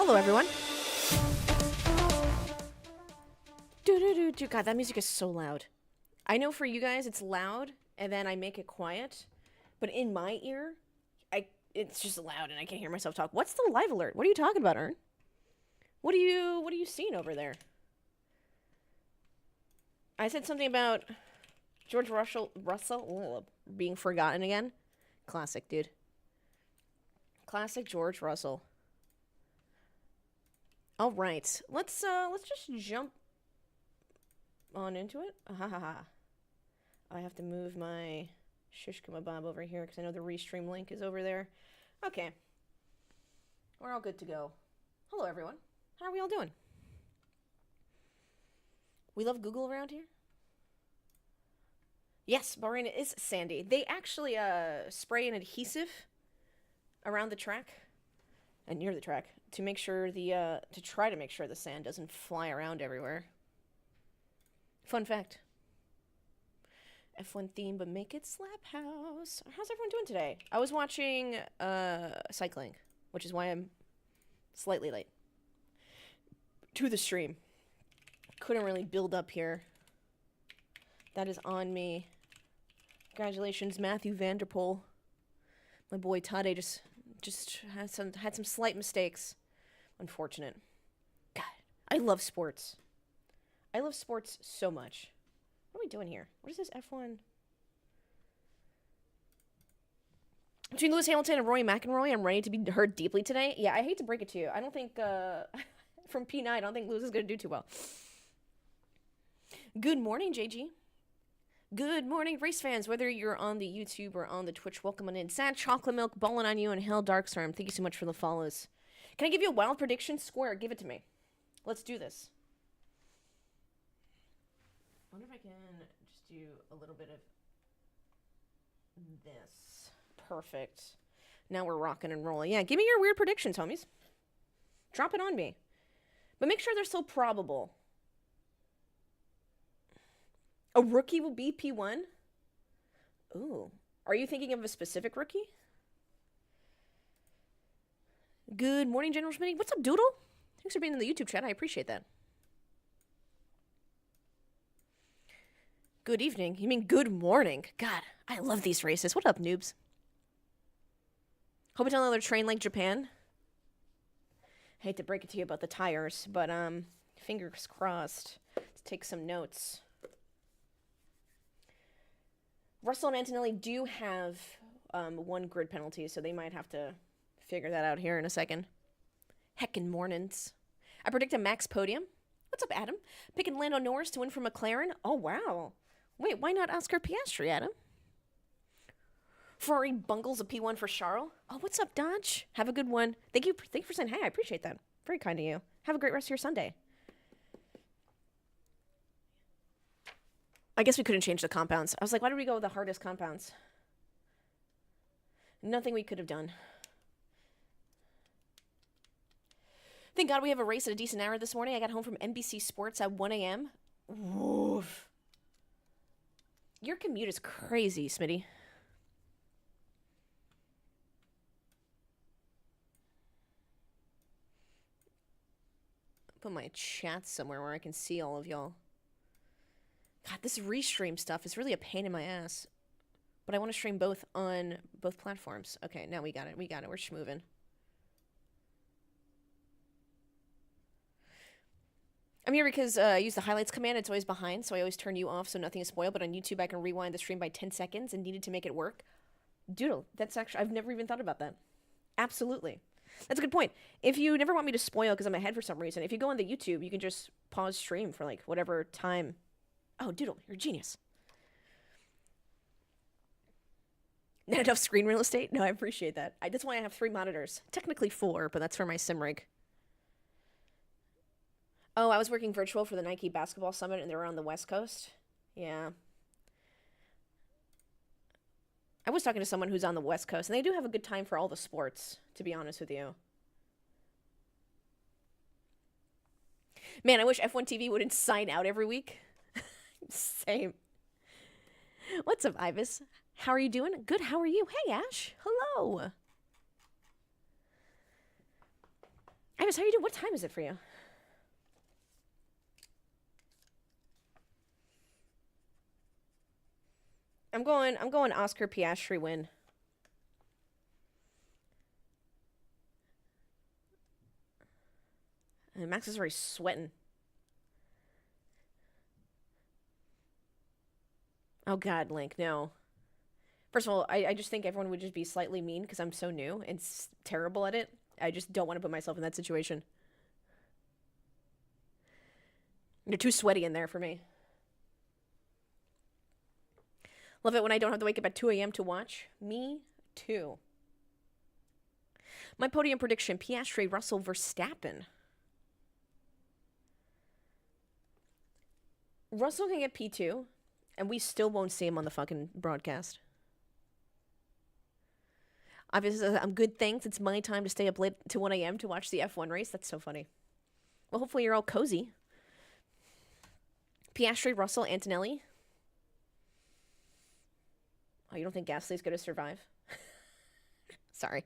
Hello, everyone. God, that music is so loud. I know for you guys it's loud, and then I make it quiet. But in my ear, it's just loud, and I can't hear myself talk. What's the live alert? What are you talking about, Ern? What are you seeing over there? I said something about George Russell being forgotten again. Classic, dude. Classic George Russell. All right, let's just jump on into it. I have to move my shish kebab over here because I know the restream link is over there. Okay, we're all good to go. Hello, everyone. How are we all doing? We love Google around here. Yes, Bahrain is sandy. They actually spray an adhesive around the track and near the track to make sure to try to make sure the sand doesn't fly around everywhere. Fun fact. F1 theme, but make it slap house. How's everyone doing today? I was watching cycling, which is why I'm slightly late to the stream. Couldn't really build up here. That is on me. Congratulations, Matthew Vanderpool. My boy Tade just had some slight mistakes. Unfortunate. God, I love sports. I love sports so much. What are we doing here? What is this F1? Between Lewis Hamilton and Rory McIlroy, I'm ready to be hurt deeply today. Yeah, I hate to break it to you. I don't think, from P9, I don't think Lewis is going to do too well. Good morning, JG. Good morning, race fans. Whether you're on the YouTube or on the Twitch, welcome on in. Sad Chocolate Milk, balling on you, and Hell Darkstorm. Thank you so much for the follows. Can I give you a wild prediction? Square, give it to me. Let's do this. I wonder if I can just do a little bit of this. Perfect. Now we're rocking and rolling. Yeah, give me your weird predictions, homies. Drop it on me. But make sure they're still probable. A rookie will be P1? Ooh. Are you thinking of a specific rookie? Good morning, General Schmitty. What's up, Doodle? Thanks for being in the YouTube chat. I appreciate that. Good evening. You mean good morning? God, I love these races. What up, noobs? Hope it's on another train like Japan. Hate to break it to you about the tires, but fingers crossed. Let's take some notes. Russell and Antonelli do have one grid penalty, so they might have to figure that out here in a second. Heckin' mornings. I predict a max podium. What's up, Adam? Picking Lando Norris to win for McLaren. Oh, wow. Wait, why not Oscar Piastri, Adam? Ferrari bungles a P1 for Charles. Oh, what's up, Dodge? Have a good one. Thank you for saying hey. I appreciate that. Very kind of you. Have a great rest of your Sunday. I guess we couldn't change the compounds. I was like, why did we go with the hardest compounds? Nothing we could have done. Thank God we have a race at a decent hour this morning. I got home from NBC Sports at 1 a.m. Woof. Your commute is crazy, Smitty. Put my chat somewhere where I can see all of y'all. God, this restream stuff is really a pain in my ass. But I want to stream both on both platforms. Okay, now we got it. We're schmoovin'. I'm here because I use the highlights command. It's always behind, so I always turn you off so nothing is spoiled. But on YouTube, I can rewind the stream by 10 seconds and needed to make it work. Doodle, that's actually... I've never even thought about that. Absolutely. That's a good point. If you never want me to spoil because I'm ahead for some reason, if you go on the YouTube, you can just pause stream for, like, whatever time... Oh, Doodle, you're a genius. Not enough screen real estate? No, I appreciate that. That's why I have 3 monitors. Technically 4, but that's for my sim rig. Oh, I was working virtual for the Nike Basketball Summit, and they were on the West Coast. Yeah. I was talking to someone who's on the West Coast, and they do have a good time for all the sports, to be honest with you. Man, I wish F1 TV wouldn't sign out every week. Same. What's up, Ibis? How are you doing? Good, how are you? Hey, Ash. Hello. Iris, how you doing? What time is it for you? I'm going Oscar Piastri win. And Max is already sweating. Oh God, Link, no. First of all, I just think everyone would just be slightly mean because I'm so new and terrible at it. I just don't want to put myself in that situation. You're too sweaty in there for me. Love it when I don't have to wake up at 2 a.m. to watch. Me too. My podium prediction, Piastri, Russell, Verstappen. Russell can get P2, and we still won't see him on the fucking broadcast. Obviously, I'm good, thanks. It's my time to stay up late to 1 a.m. to watch the F1 race. That's so funny. Well, hopefully you're all cozy. Piastri, Russell, Antonelli. Oh, you don't think Gasly's going to survive? Sorry.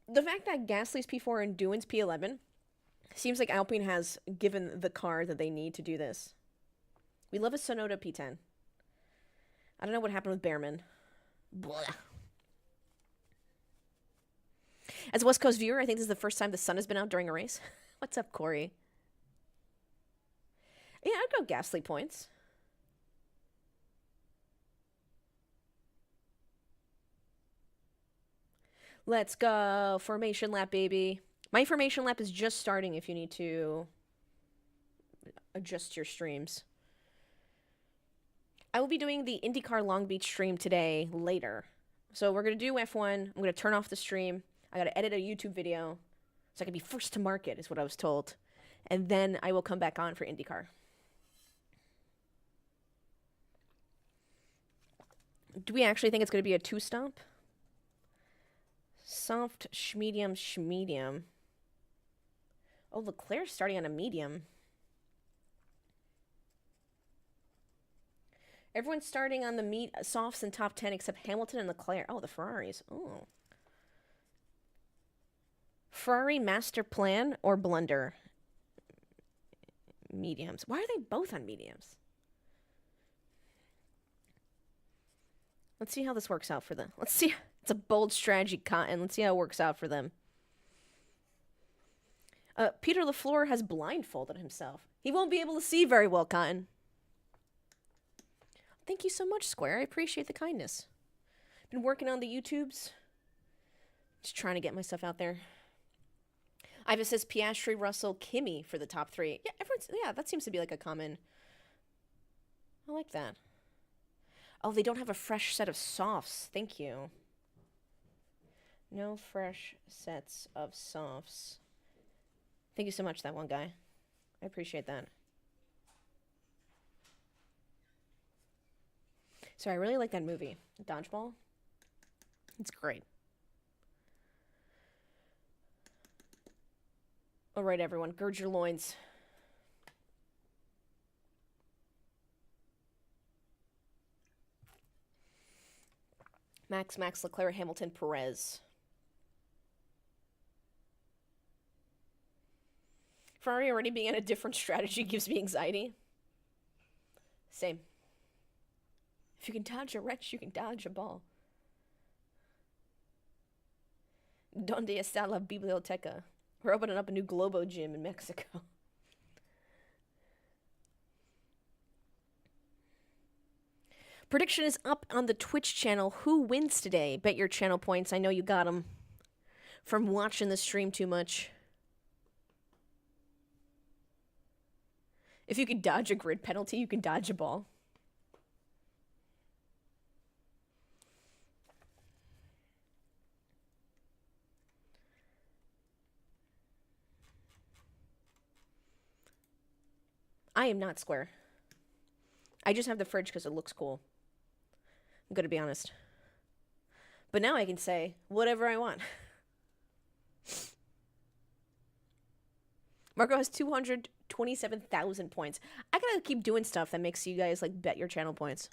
The fact that Gasly's P4 and Doohan's P11 seems like Alpine has given the car that they need to do this. We love a Sonoda P10. I don't know what happened with Behrman. Blah. As a West Coast viewer, I think this is the first time the sun has been out during a race. What's up, Corey? Yeah, I'd go Gasly points. Let's go. Formation lap, baby. My formation lap is just starting if you need to adjust your streams. I will be doing the IndyCar Long Beach stream today later. So we're going to do F1. I'm going to turn off the stream. I got to edit a YouTube video so I can be first to market is what I was told. And then I will come back on for IndyCar. Do we actually think it's going to be a two-stop? Soft, schmedium. Oh, Leclerc's starting on a medium. Everyone's starting on the softs and top 10 except Hamilton and Leclerc. Oh, the Ferraris. Oh. Ferrari master plan or blunder? Mediums. Why are they both on mediums? Let's see how this works out for them. Let's see. It's a bold strategy, Cotton. Let's see how it works out for them. Peter LaFleur has blindfolded himself. He won't be able to see very well, Cotton. Thank you so much, Square. I appreciate the kindness. Been working on the YouTubes. Just trying to get myself out there. Iva says Piastri, Russell, Kimi for the top three. Yeah, that seems to be like a common... I like that. Oh, they don't have a fresh set of softs. Thank you. No fresh sets of softs. Thank you so much, that one guy. I appreciate that. So I really like that movie, Dodgeball. It's great. All right, everyone, gird your loins. Max, Leclerc, Hamilton, Perez. Ferrari already being on a different strategy gives me anxiety. Same. If you can dodge a wrench, you can dodge a ball. Donde está la biblioteca? We're opening up a new Globo gym in Mexico. Prediction is up on the Twitch channel. Who wins today? Bet your channel points. I know you got them from watching the stream too much. If you can dodge a grid penalty, you can dodge a ball. I am not Square. I just have the fridge because it looks cool. I'm going to be honest. But now I can say whatever I want. Marco has 227,000 points. I gotta keep doing stuff that makes you guys, like, bet your channel points.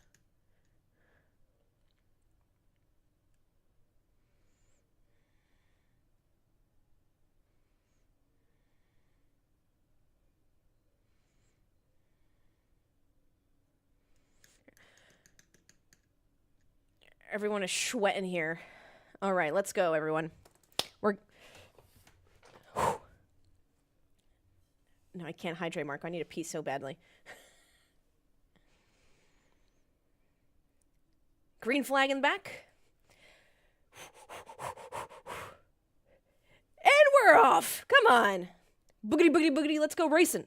Everyone is sweating here. All right, let's go, everyone. We're... No, I can't hydrate, Mark. I need to pee so badly. Green flag in the back. And we're off. Come on. Boogity, boogity, boogity. Let's go racing.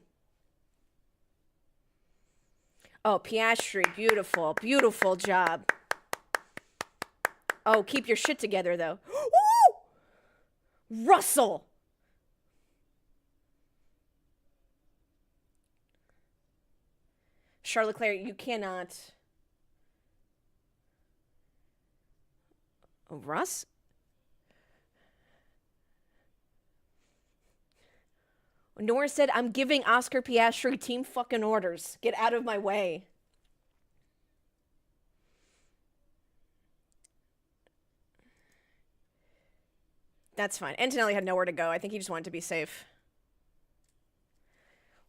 Oh, Piastri. Beautiful. Beautiful job. Oh, keep your shit together, though. Russell. Charles Leclerc, you cannot. Oh, Russ? Norris said, I'm giving Oscar Piastri team fucking orders. Get out of my way. That's fine. Antonelli had nowhere to go. I think he just wanted to be safe.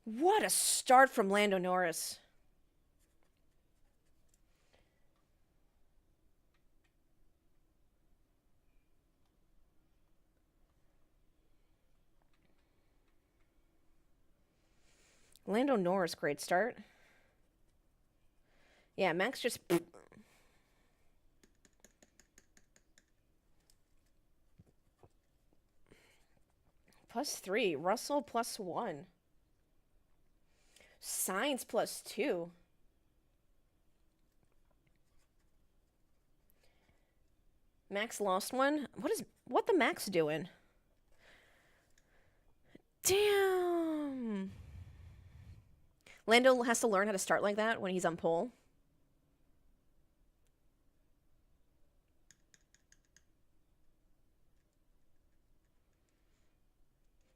What a start from Lando Norris. Lando Norris, great start. Yeah, Max just... +3. Russell +1. Sainz +2. Max lost one. What the Max doing? Damn. Lando has to learn how to start like that when he's on pole.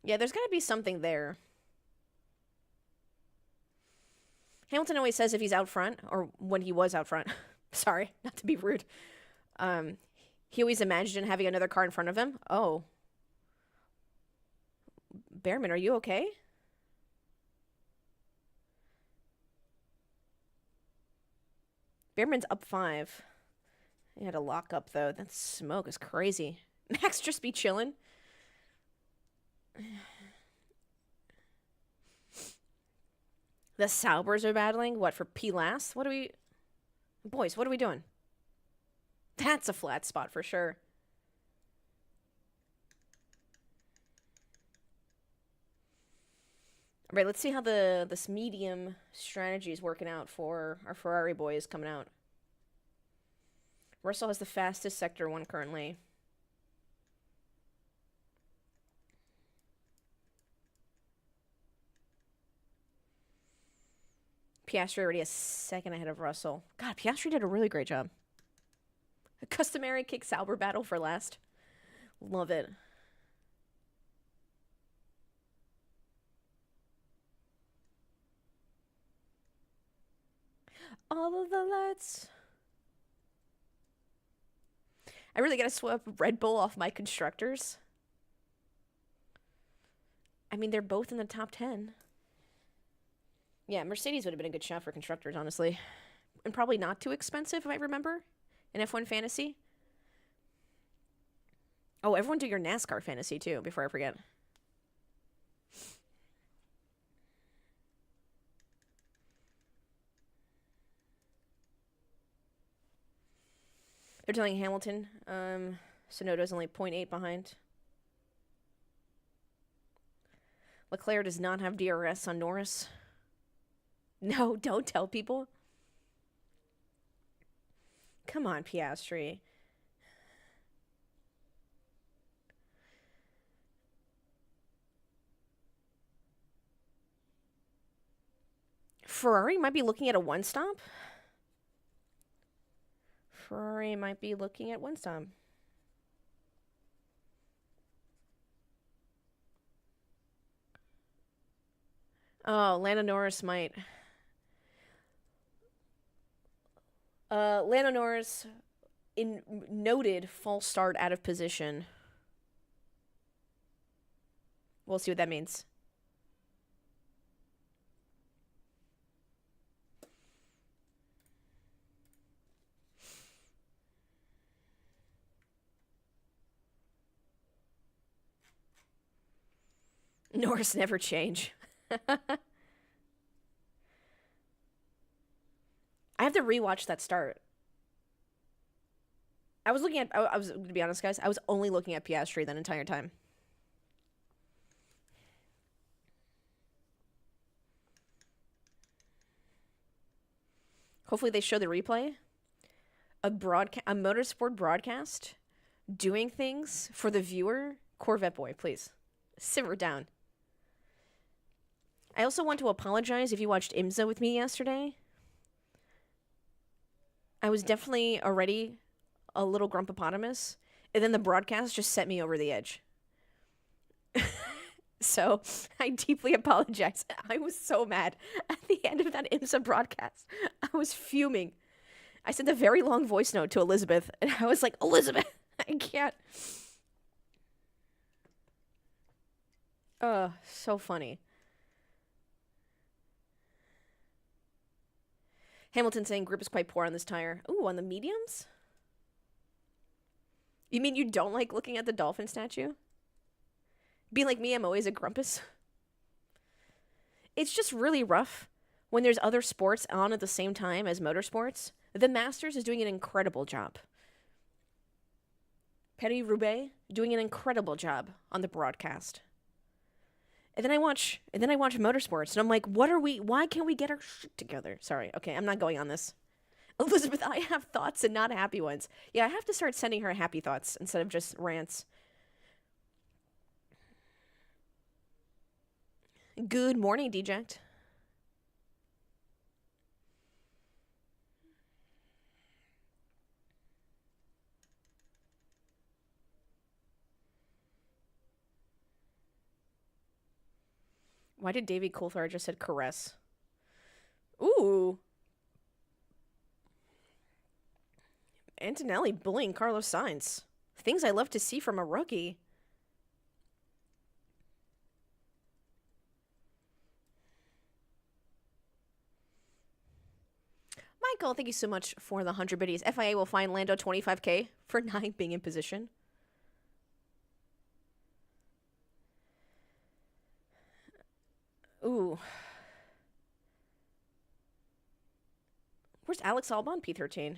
Yeah, there's got to be something there. Hamilton always says if he's out front, or when he was out front, sorry, not to be rude, he always imagined having another car in front of him. Oh. Behrman, are you okay? Behrman's up 5. He had a lock up, though. That smoke is crazy. Max just be chilling. The Saubers are battling? What, for P last? What are we... Boys, what are we doing? That's a flat spot for sure. All right, let's see how this medium strategy is working out for our Ferrari boys coming out. Russell has the fastest Sector 1 currently. Piastri already is second ahead of Russell. God, Piastri did a really great job. A customary kick Sauber battle for last. Love it. All of the lights. I really gotta swap Red Bull off my constructors. I mean, they're both in the top 10. Yeah, Mercedes would have been a good shot for constructors, honestly. And probably not too expensive, if I remember, in F1 Fantasy. Oh, everyone do your NASCAR Fantasy, too, before I forget. They're telling Hamilton, Sonoda's only 0.8 behind. Leclerc does not have DRS on Norris. No, don't tell people. Come on, Piastri. Ferrari might be looking at a one-stop. Ferrari might be looking at one-stop. Oh, Lando Norris might... Lando Norris in noted false start out of position. We'll see what that means. Norse never change. I have to rewatch that start. I was looking at. I was, to be honest, guys, I was only looking at Piastri that entire time. Hopefully, they show the replay. A motorsport broadcast, doing things for the viewer. Corvette boy, please simmer down. I also want to apologize if you watched IMSA with me yesterday. I was definitely already a little grumpopotamus, and then the broadcast just set me over the edge. So I deeply apologize. I was so mad at the end of that IMSA broadcast. I was fuming. I sent a very long voice note to Elizabeth, and I was like, Elizabeth, I can't. So funny. Hamilton saying grip is quite poor on this tire. Ooh, on the mediums? You mean you don't like looking at the dolphin statue? Being like me, I'm always a grumpus. It's just really rough when there's other sports on at the same time as motorsports. The Masters is doing an incredible job. Paris-Roubaix doing an incredible job on the broadcast. And then I watch motorsports, and I'm like, why can't we get our shit together? Sorry, okay, I'm not going on this. Elizabeth, I have thoughts and not happy ones. Yeah, I have to start sending her happy thoughts instead of just rants. Good morning, Deject. Why did Davey Coulthard just said caress? Ooh. Antonelli bullying Carlos Sainz. Things I love to see from a rookie. Michael, thank you so much for the 100 biddies. FIA will fine Lando 25K for not being in position. Ooh. Where's Alex Albon, P13?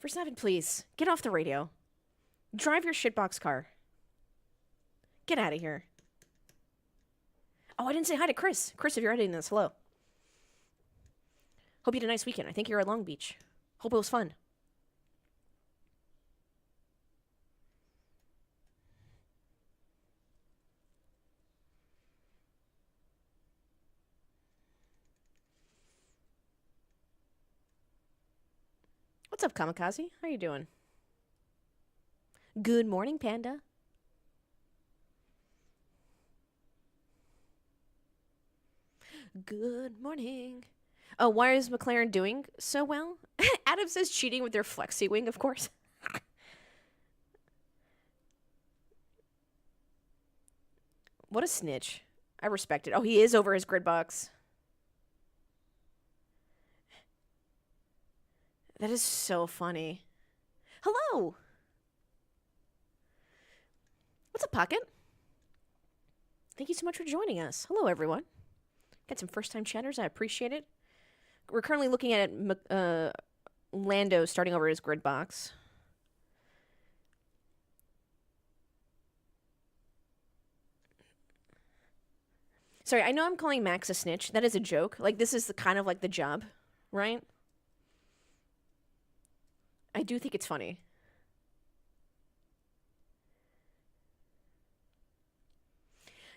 Verstappen, please. Get off the radio. Drive your shitbox car. Get out of here. Oh, I didn't say hi to Chris. Chris, if you're editing this, hello. Hope you had a nice weekend. I think you're at Long Beach. Hope it was fun. What's up, Kamikaze? How you doing? Good morning, Panda. Good morning. Oh, why is McLaren doing so well? Adam says cheating with their flexi wing, of course. What a snitch. I respect it. Oh, he is over his grid box. That is so funny. Hello. What's up, Pocket? Thank you so much for joining us. Hello, everyone. Got some first-time chatters. I appreciate it. We're currently looking at Lando starting over his grid box. Sorry, I know I'm calling Max a snitch. That is a joke. Like, this is kind of like the job, right? I do think it's funny.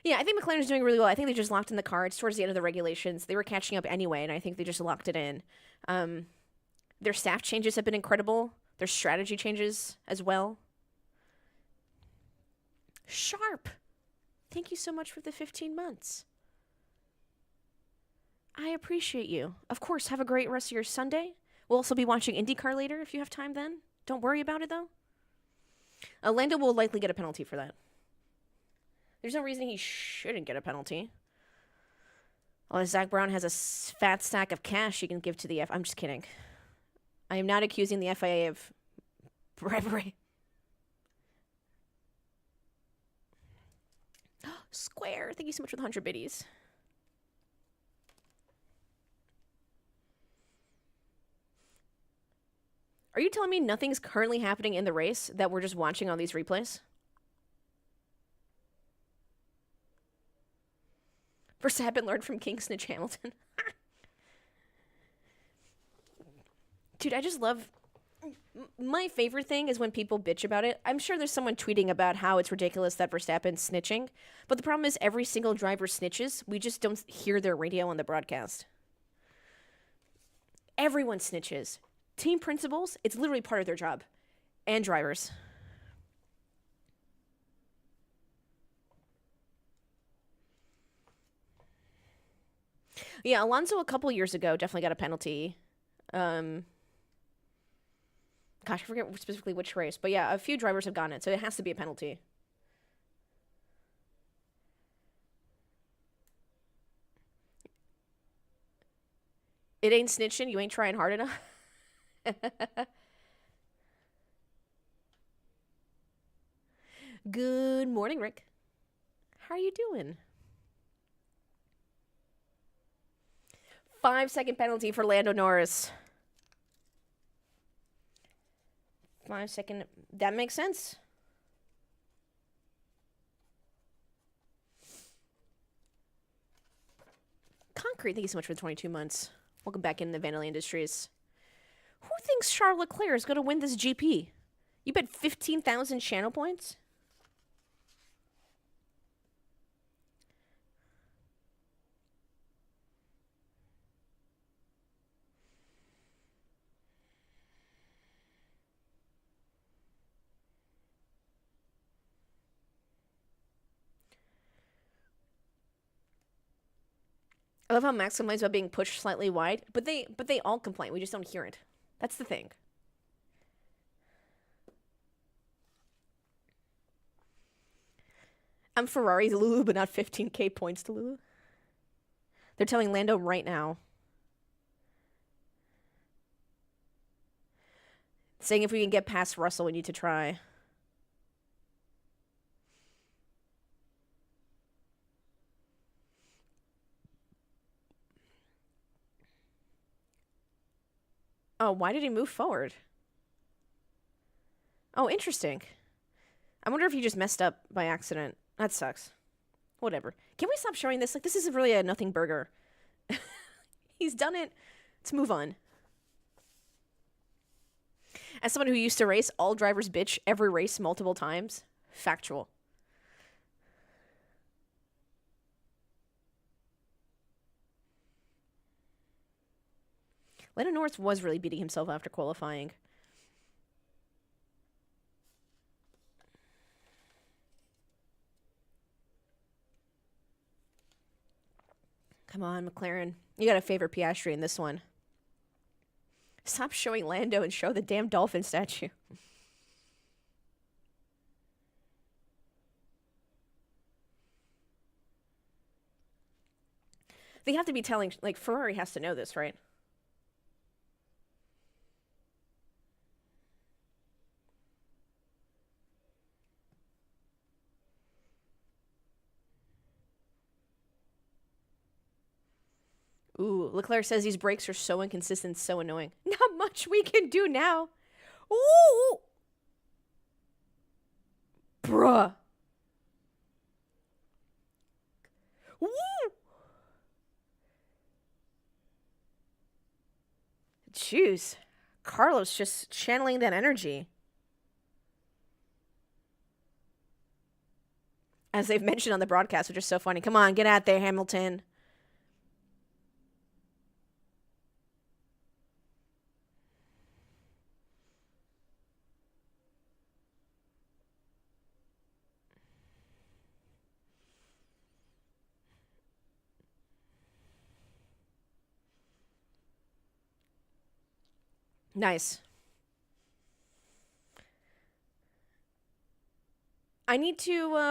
Yeah, I think McLaren's doing really well. I think they just locked in the car. It's towards the end of the regulations. They were catching up anyway, and I think they just locked it in. Their staff changes have been incredible. Their strategy changes as well. Sharp! Thank you so much for the 15 months. I appreciate you. Of course, have a great rest of your Sunday. We'll also be watching IndyCar later if you have time then. Don't worry about it, though. Lando will likely get a penalty for that. There's no reason he shouldn't get a penalty. Well, Zach Brown has a fat stack of cash he can give to the I'm just kidding. I am not accusing the FIA of bribery. Square, thank you so much for the 100 biddies. Are you telling me nothing's currently happening in the race that we're just watching on these replays? Verstappen learned from King Snitch Hamilton. Dude, I just love... My favorite thing is when people bitch about it. I'm sure there's someone tweeting about how it's ridiculous that Verstappen's snitching. But the problem is every single driver snitches. We just don't hear their radio on the broadcast. Everyone snitches. Team principals, it's literally part of their job. And drivers. Yeah, Alonso a couple years ago definitely got a penalty. Gosh, I forget specifically which race. But yeah, a few drivers have gotten it, so it has to be a penalty. It ain't snitching, you ain't trying hard enough. Good morning, Rick. How are you doing? 5-second penalty for Lando Norris. 5 second. That makes sense. Concrete, thank you so much for the 22 months. Welcome back in the Vanilla Industries. Who thinks Charles Leclerc is going to win this GP? You bet 15,000 channel points? I love how Max complains about being pushed slightly wide, but they all complain. We just don't hear it. That's the thing. I'm Ferrari's Lulu, but not 15k points to Lulu. They're telling Lando right now. Saying if we can get past Russell, we need to try. Oh, why did he move forward? Oh, interesting. I wonder if he just messed up by accident. That sucks. Whatever. Can we stop showing this? Like, this is really a nothing burger. He's done it. Let's move on. As someone who used to race, all drivers bitch every race multiple times. Factual. Lando Norris was really beating himself after qualifying. Come on, McLaren. You gotta favor Piastri in this one. Stop showing Lando and show the damn dolphin statue. They have to be telling, like, Ferrari has to know this, right? Ooh, Leclerc says these brakes are so inconsistent, so annoying. Not much we can do now. Ooh! Bruh. Ooh! Jeez. Carlos just channeling that energy. As they've mentioned on the broadcast, which is so funny. Come on, get out there, Hamilton. Nice. I need to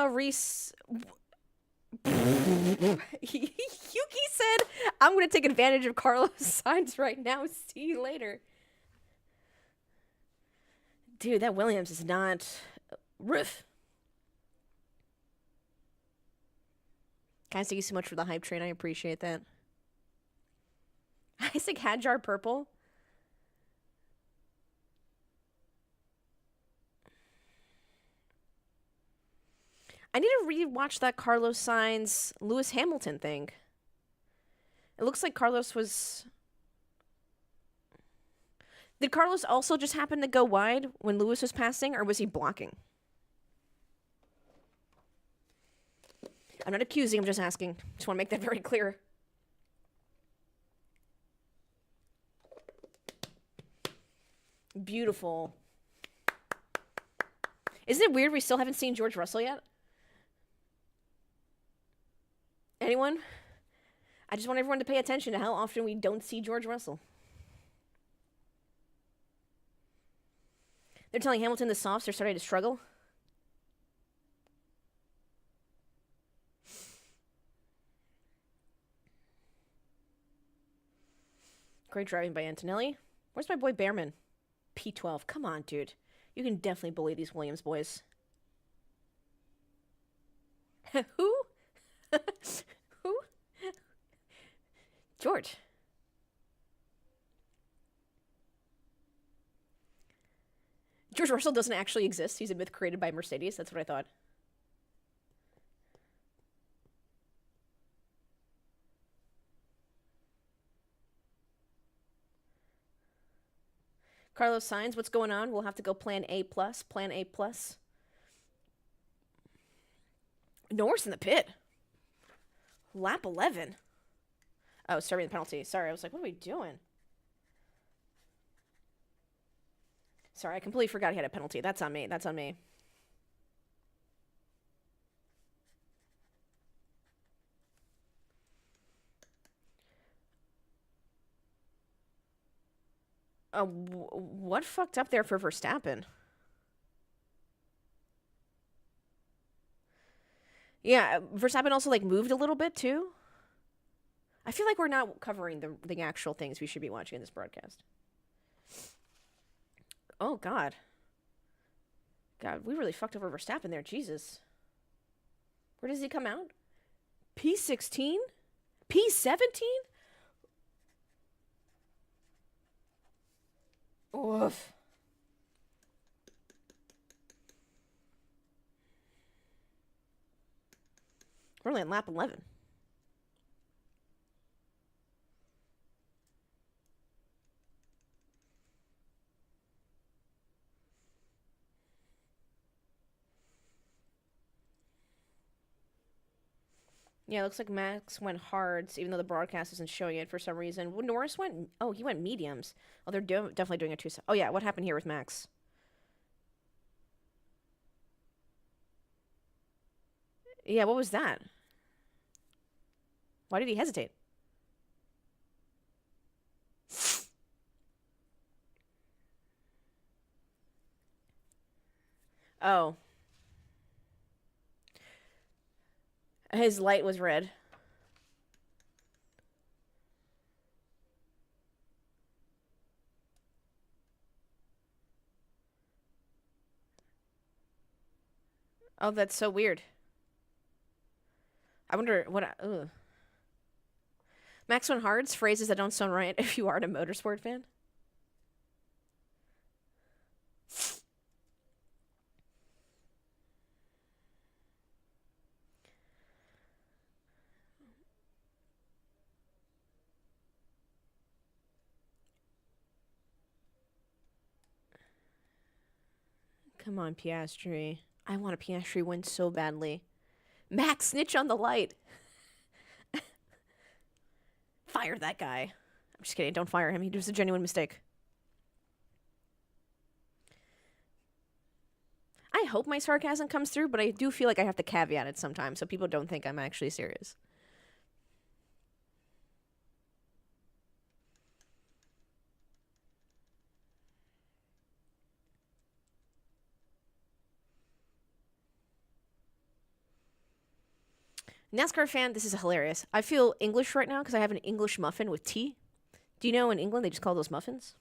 Yuki said, I'm going to take advantage of Carlos Sainz right now. See you later. Dude, that Williams is not... Riff. Guys, thank you so much for the hype train. I appreciate that. Isaac Hadjar purple. I need to rewatch that Carlos Sainz Lewis Hamilton thing. It looks like Carlos was... Did Carlos also just happen to go wide when Lewis was passing, or was he blocking? I'm not accusing, I'm just asking. Just want to make that very clear. Beautiful. Isn't it weird we still haven't seen George Russell yet? Anyone? I just want everyone to pay attention to how often we don't see George Russell. They're telling Hamilton the softs are starting to struggle. Great driving by Antonelli. Where's my boy Behrman? P12. Come on, dude. You can definitely bully these Williams boys. Who? Who? George. George Russell doesn't actually exist. He's a myth created by Mercedes. That's what I thought. Carlos Sainz, what's going on? We'll have to go plan A+. Plan A+. Norris in the pit. Lap 11. Oh, serving the penalty. Sorry, I was like, what are we doing? Sorry, I completely forgot he had a penalty. That's on me. That's on me. What fucked up there for Verstappen? Yeah, Verstappen also, like, moved a little bit, too. I feel like we're not covering the actual things we should be watching in this broadcast. Oh, God. God, we really fucked over Verstappen there. Jesus. Where does he come out? P16? P17? Oof. We're only on lap 11. Yeah, it looks like Max went hards, even though the broadcast isn't showing it for some reason. Well, Norris went... Oh, he went mediums. Oh, they're definitely doing a two... Oh, yeah, what happened here with Max? Yeah, what was that? Why did he hesitate? Oh. His light was red. Oh, that's so weird. I wonder what... Ugh. Max went hards, phrases that don't sound right if you aren't a motorsport fan. Come on, Piastri. I want a Piastri win so badly. Max, snitch on the light. Fire that guy. I'm just kidding. Don't fire him. He was a genuine mistake. I hope my sarcasm comes through, but I do feel like I have to caveat it sometimes so people don't think I'm actually serious. NASCAR fan, this is hilarious. I feel English right now because I have an English muffin with tea. Do you know in England they just call those muffins?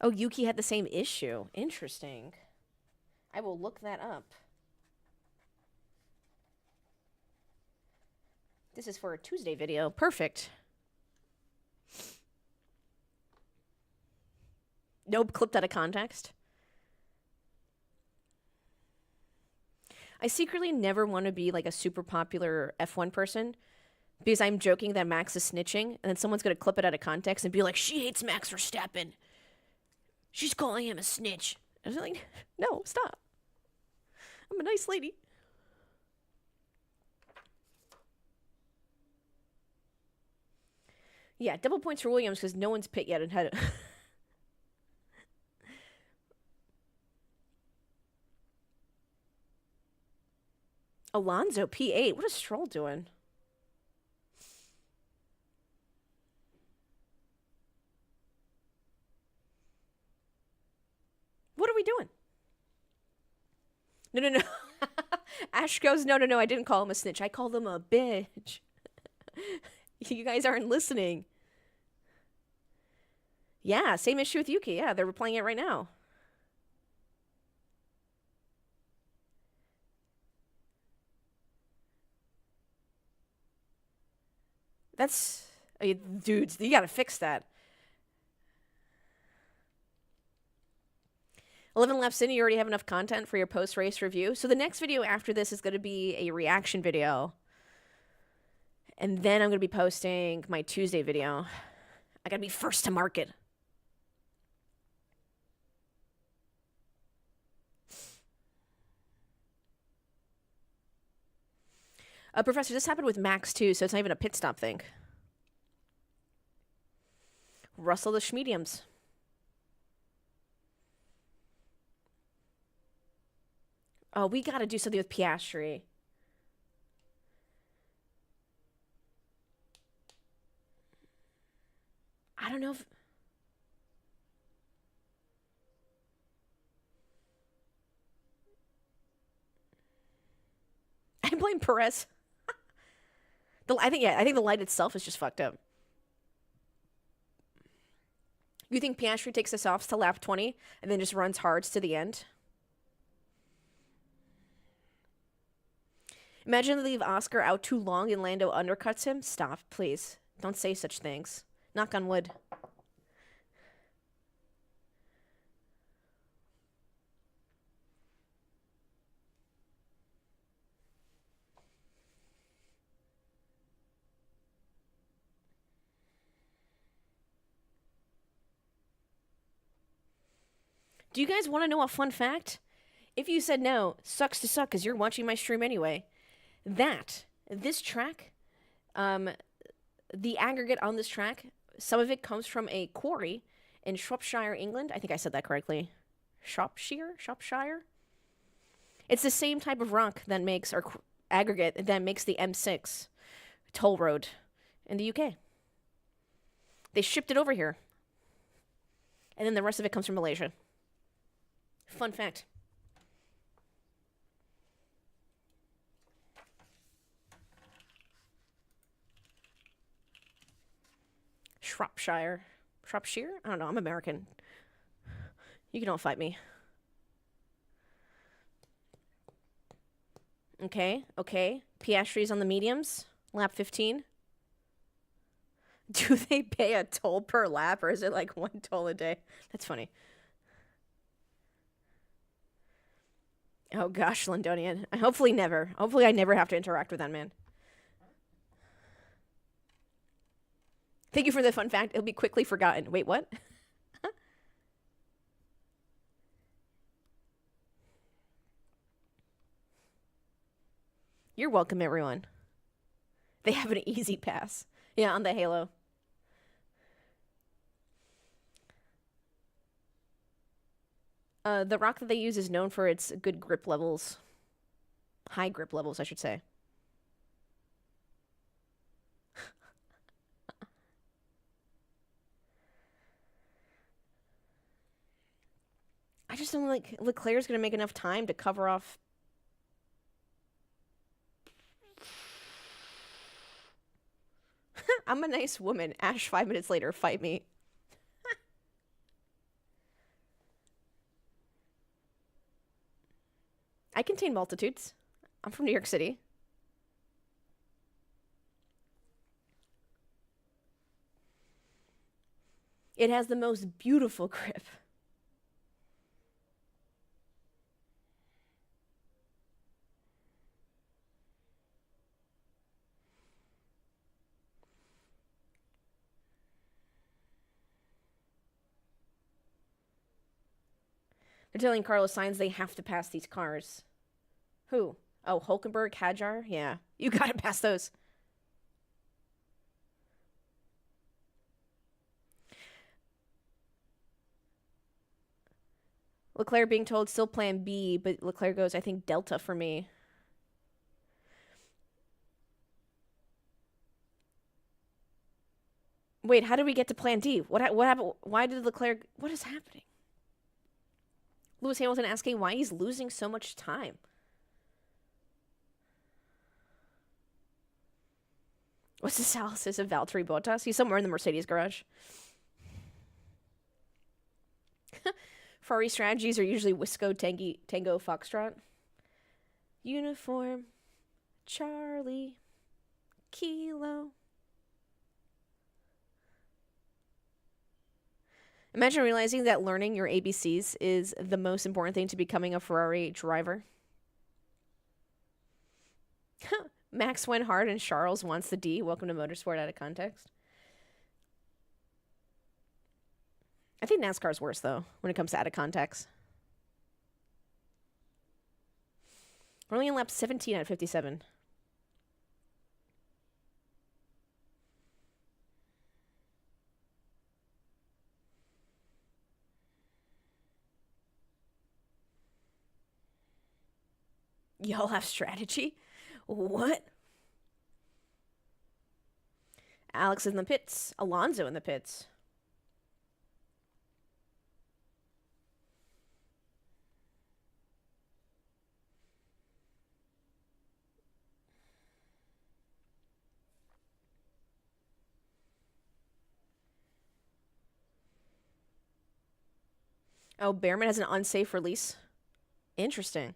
Oh, Yuki had the same issue. Interesting. I will look that up. This is for a Tuesday video. Perfect. Nope, clipped out of context. I secretly never want to be like a super popular F1 person because I'm joking that Max is snitching, and then someone's going to clip it out of context and be like, she hates Max Verstappen. She's calling him a snitch. I was like, no, stop. I'm a nice lady. Yeah, double points for Williams because no one's pit yet and had it. Alonso, P8. What is Stroll doing? What are we doing? No. Ash goes, no, I didn't call him a snitch. I called him a bitch. You guys aren't listening. Yeah, same issue with Yuki. Yeah, they're replaying it right now. That's... dudes, you gotta fix that. 11 laps in, you already have enough content for your post-race review. So the next video after this is going to be a reaction video. And then I'm going to be posting my Tuesday video. I got to be first to market. Professor, this happened with Max too, so it's not even a pit stop thing. Russell the Schmediums. Oh, we got to do something with Piastri. I don't know if... I blame Perez. I think the light itself is just fucked up. You think Piastri takes us off to lap 20 and then just runs hards to the end? Imagine they leave Oscar out too long and Lando undercuts him. Stop, please. Don't say such things. Knock on wood. Do you guys want to know a fun fact? If you said no, sucks to suck because you're watching my stream anyway. This track, the aggregate on this track, some of it comes from a quarry in Shropshire, England. I think I said that correctly. Shropshire? It's the same type of rock that makes, or aggregate, that makes the M6 toll road in the UK. They shipped it over here. And then the rest of it comes from Malaysia. Fun fact. Shropshire? I don't know. I'm American. You can all fight me. Okay. Piastri's on the mediums. Lap 15. Do they pay a toll per lap, or is it like one toll a day? That's funny. Oh gosh, Londonian. Hopefully never. Hopefully I never have to interact with that man. Thank you for the fun fact. It'll be quickly forgotten. Wait, what? You're welcome, everyone. They have an easy pass. Yeah, on the Halo. The rock that they use is known for its good grip levels. High grip levels, I should say. I just don't like Leclerc's going to make enough time to cover off. I'm a nice woman. Ash, 5 minutes later, fight me. I contain multitudes. I'm from New York City. It has the most beautiful grip. They're telling Carlos Sainz they have to pass these cars. Who? Oh, Hulkenberg, Hadjar? Yeah. You gotta pass those. Leclerc being told still plan B, but Leclerc goes, I think Delta for me. Wait, how did we get to plan D? What happened? Why did Leclerc... What is happening? Lewis Hamilton asking why he's losing so much time. What's the analysis of Valtteri Bottas? He's somewhere in the Mercedes garage. Ferrari strategies are usually Wisco, Tango, Foxtrot. Uniform, Charlie, Kilo. Imagine realizing that learning your ABCs is the most important thing to becoming a Ferrari driver. Max went hard and Charles wants the D. Welcome to Motorsport out of context. I think NASCAR's worse, though, when it comes to out of context. We're only in lap 17 out of 57. Y'all have strategy? What? Alex in the pits. Alonso in the pits. Oh, Behrman has an unsafe release. Interesting.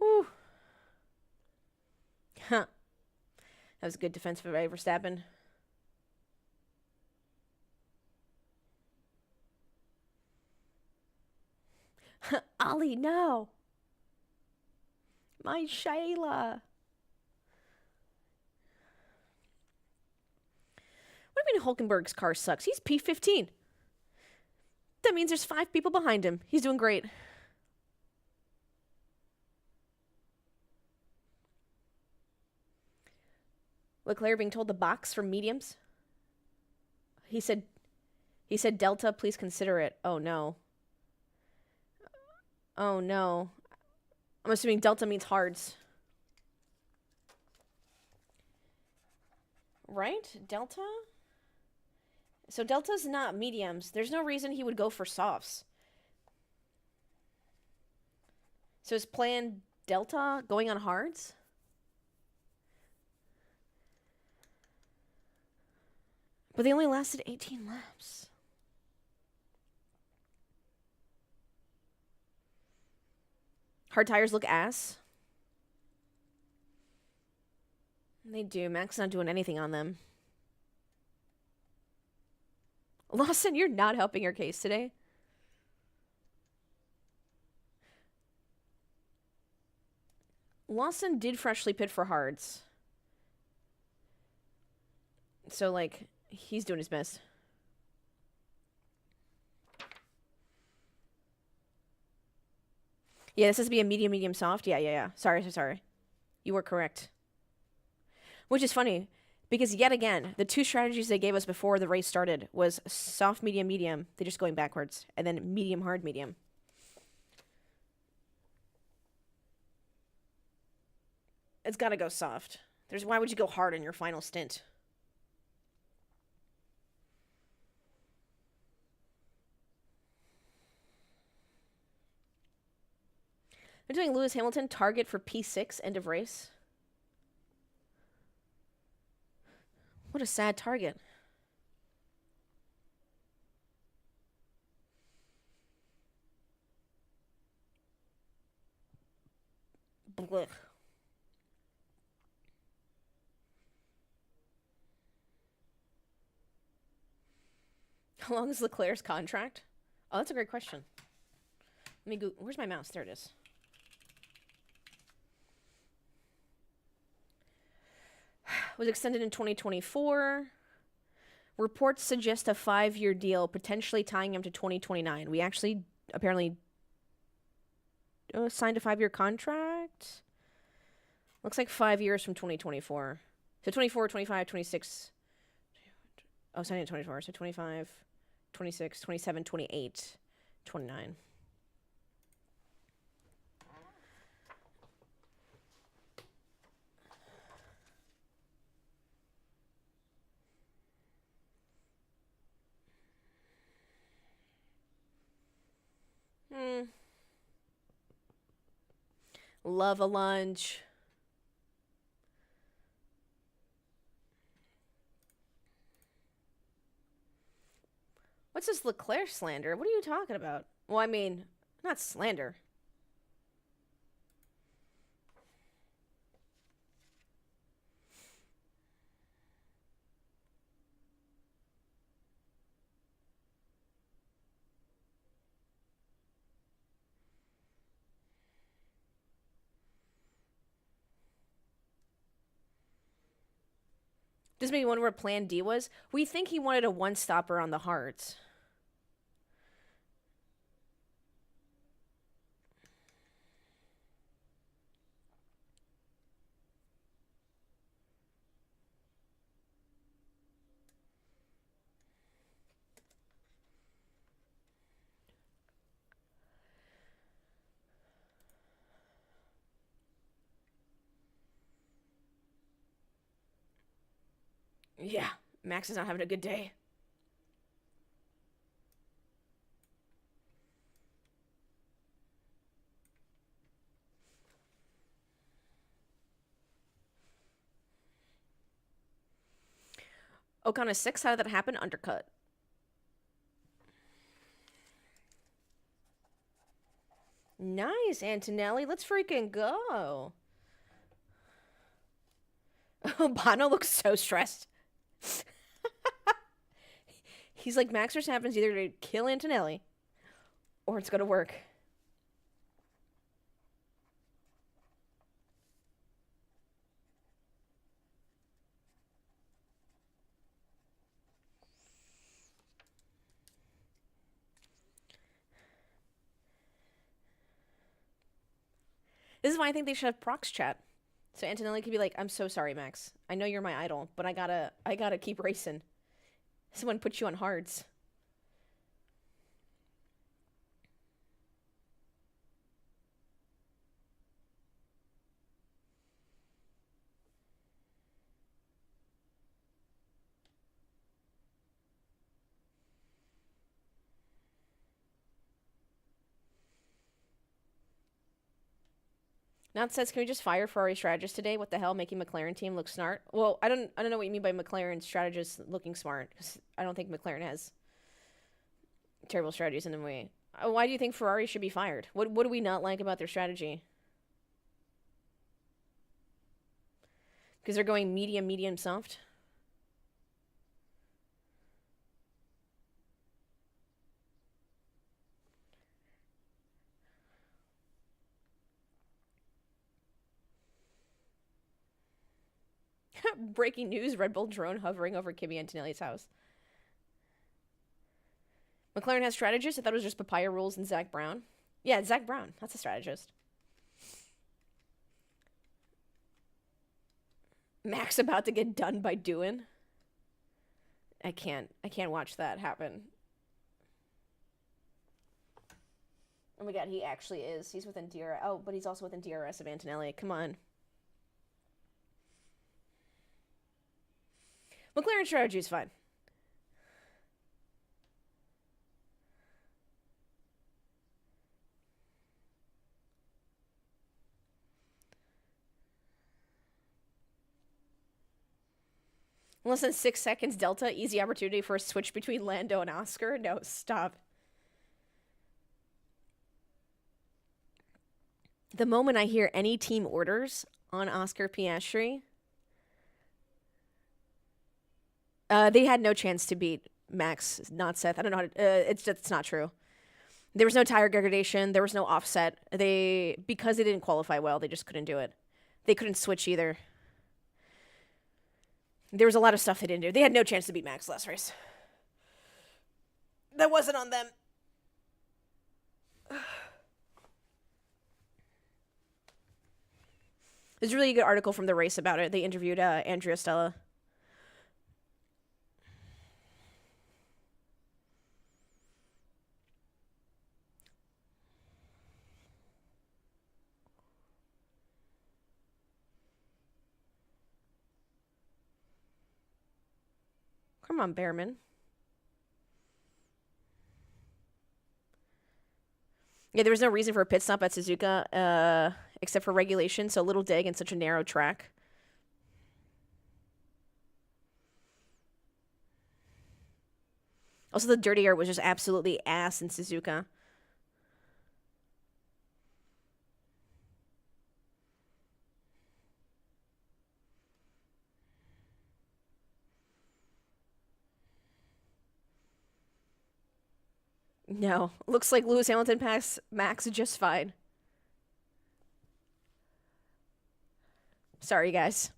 Ooh. Huh. That was a good defense by Verstappen. Ollie, no. My Shayla. What do you mean Hulkenberg's car sucks? He's P15. That means there's 5 people behind him. He's doing great. Leclerc being told to box for mediums. He said Delta, please consider it. Oh no. Oh no. I'm assuming Delta means hards. Right? Delta? So Delta's not mediums. There's no reason he would go for softs. So is plan Delta going on hards? But they only lasted 18 laps. Hard tires look ass. They do. Mac's not doing anything on them. Lawson, you're not helping your case today. Lawson did freshly pit for hards. So, like, he's doing his best. Yeah, this has to be a medium, soft. Yeah. Sorry. You were correct. Which is funny, because yet again, the 2 strategies they gave us before the race started was soft, medium. They're just going backwards. And then medium, hard, medium. It's gotta go soft. Why would you go hard in your final stint? They're doing Lewis Hamilton target for P6 end of race. What a sad target. Blech. How long is Leclerc's contract? Oh, that's a great question. Let me go. Where's my mouse? There it is. Was extended in 2024. Reports suggest a 5-year deal, potentially tying him to 2029. We actually apparently signed a 5-year contract. Looks like 5 years from 2024. So 24, 25, 26. Oh, signed in 24. So 25, 26, 27, 28, 29. Love a lunch. What's this Leclerc slander? What are you talking about? Well, I mean, not slander. This made me wonder what Plan D was. We think he wanted a one-stopper on the hearts. Yeah, Max is not having a good day. Ocon is 6. How did that happen? Undercut. Nice, Antonelli. Let's freaking go. Oh, Bono looks so stressed. He's like, Max Verstappen's either going to kill Antonelli or it's going to work. This is why I think they should have prox chat. So Antonelli could be like, I'm so sorry, Max. I know you're my idol, but I gotta keep racing. Someone put you on hards. Now it says, can we just fire Ferrari strategist today? What the hell, making McLaren team look smart? Well, I don't know what you mean by McLaren strategist looking smart, because I don't think McLaren has terrible strategies in the way. Why do you think Ferrari should be fired? What do we not like about their strategy? Because they're going medium, soft? Breaking news, Red Bull drone hovering over Kimi Antonelli's house. McLaren has strategists? I thought it was just Papaya Rules and Zach Brown. Yeah, Zach Brown. That's a strategist. Max about to get done by doing. I can't watch that happen. Oh my god, he actually is. He's within DRS. Oh, but he's also within DRS of Antonelli. Come on. McLaren strategy is fine. Less than 6 seconds delta, easy opportunity for a switch between Lando and Oscar. No, stop. The moment I hear any team orders on Oscar Piastri, they had no chance to beat Max, not Seth. I don't know how to. It's not true. There was no tire degradation. There was no offset. Because they didn't qualify well, they just couldn't do it. They couldn't switch either. There was a lot of stuff they didn't do. They had no chance to beat Max last race. That wasn't on them. There's a really good article from the race about it. They interviewed Andrea Stella. Come on, Behrman. Yeah, there was no reason for a pit stop at Suzuka, except for regulation, so little dig and such a narrow track. Also, the dirty air was just absolutely ass in Suzuka. No, looks like Lewis Hamilton passed Max just fine. Sorry, guys.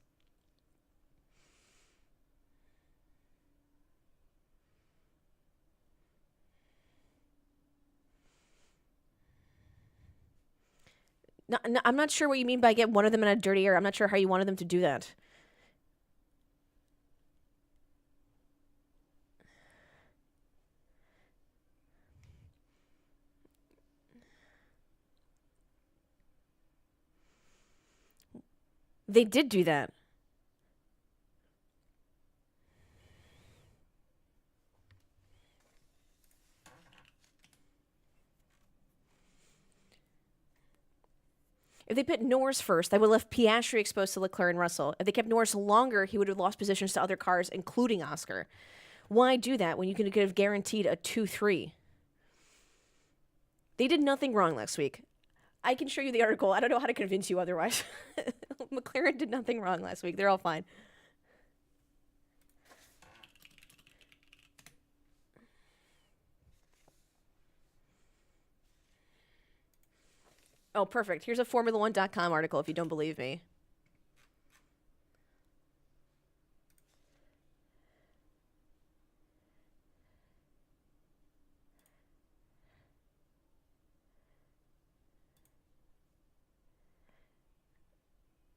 No, I'm not sure what you mean by get one of them in a dirty air. I'm not sure how you wanted them to do that. They did do that. If they put Norris first, they would have left Piastri exposed to Leclerc and Russell. If they kept Norris longer, he would have lost positions to other cars, including Oscar. Why do that when you could have guaranteed a 2-3? They did nothing wrong last week. I can show you the article. I don't know how to convince you otherwise. McLaren did nothing wrong last week. They're all fine. Oh, perfect. Here's a Formula1.com article if you don't believe me.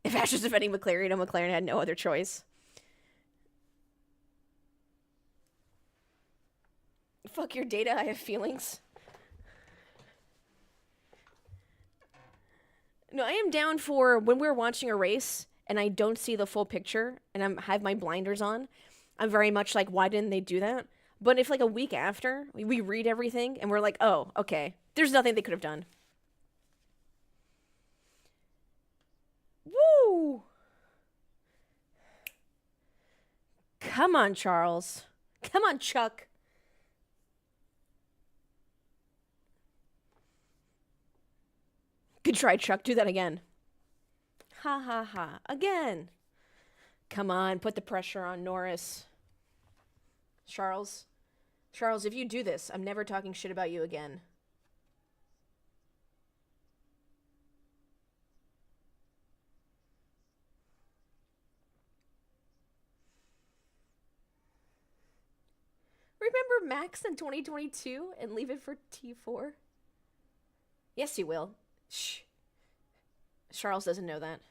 If Ash was defending McLaren, and McLaren had no other choice. Fuck your data, I have feelings. No, I am down for when we're watching a race and I don't see the full picture and I have my blinders on. I'm very much like, why didn't they do that? But if like a week after we read everything and we're like, oh, okay, there's nothing they could have done. Woo! Come on, Charles. Come on, Chuck. Good try, Chuck. Do that again. Ha ha ha. Again. Come on, put the pressure on Norris. Charles. Charles, if you do this, I'm never talking shit about you again. Remember Max in 2022 and leave it for T4? Yes, you will. Shh. Charles doesn't know that.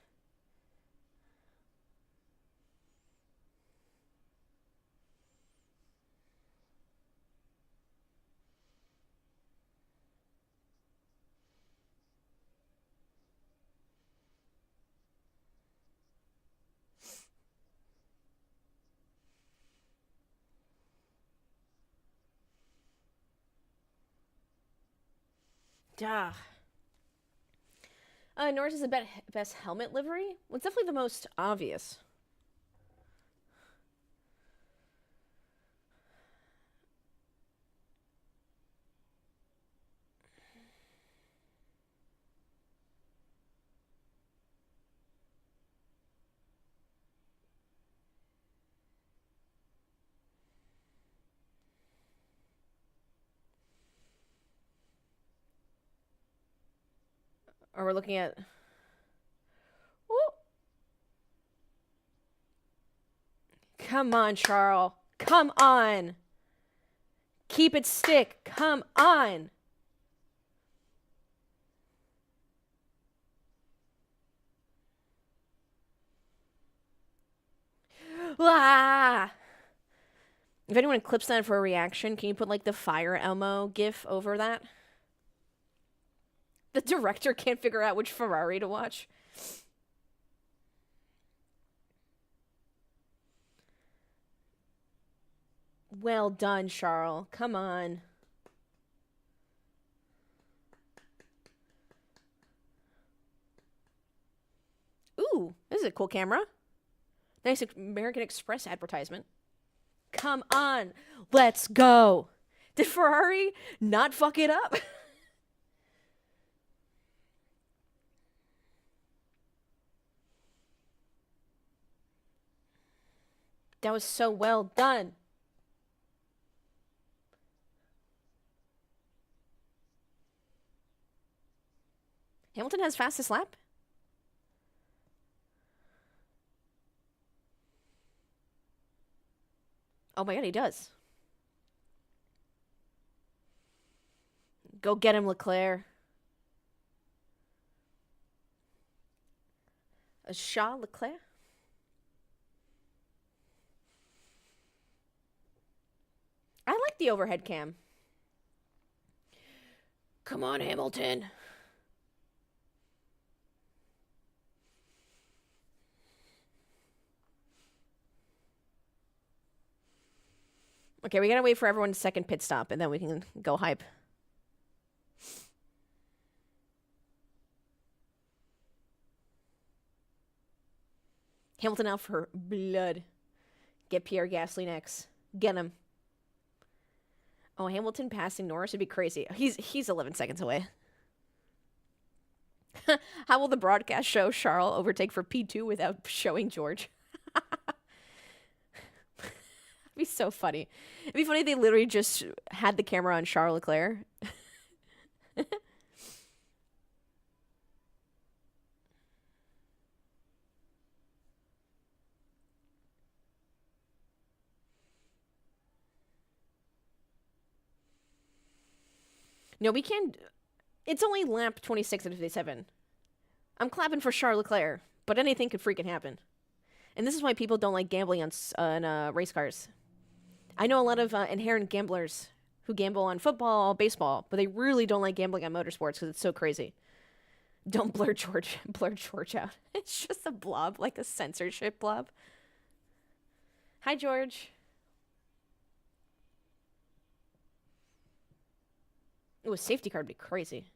Duh. Norris is the best helmet livery? Well, it's definitely the most obvious. Or we're looking at... Ooh. Come on, Charles. Come on. Keep it stick. Come on. Ah! If anyone clips that for a reaction, can you put like the Fire Elmo gif over that? The director can't figure out which Ferrari to watch. Well done, Charles. Come on. Ooh, this is a cool camera. Nice American Express advertisement. Come on. Let's go. Did Ferrari not fuck it up? That was so well done. Hamilton has fastest lap? Oh my god, he does. Go get him, Leclerc. A Charles Leclerc? I like the overhead cam. Come on, Hamilton. Okay, we gotta wait for everyone's second pit stop, and then we can go hype. Hamilton out for blood. Get Pierre Gasly next. Get him. Oh, Hamilton passing Norris would be crazy. He's 11 seconds away. How will the broadcast show Charles overtake for P2 without showing George? It'd be so funny. It'd be funny if they literally just had the camera on Charles Leclerc. No, we can't. It's only lap 26 of 57. I'm clapping for Charles Leclerc, but anything could freaking happen. And this is why people don't like gambling on race cars. I know a lot of inherent gamblers who gamble on football, baseball, but they really don't like gambling on motorsports because it's so crazy. Don't blur George out. It's just a blob, like a censorship blob. Hi, George. Ooh, a safety car would be crazy.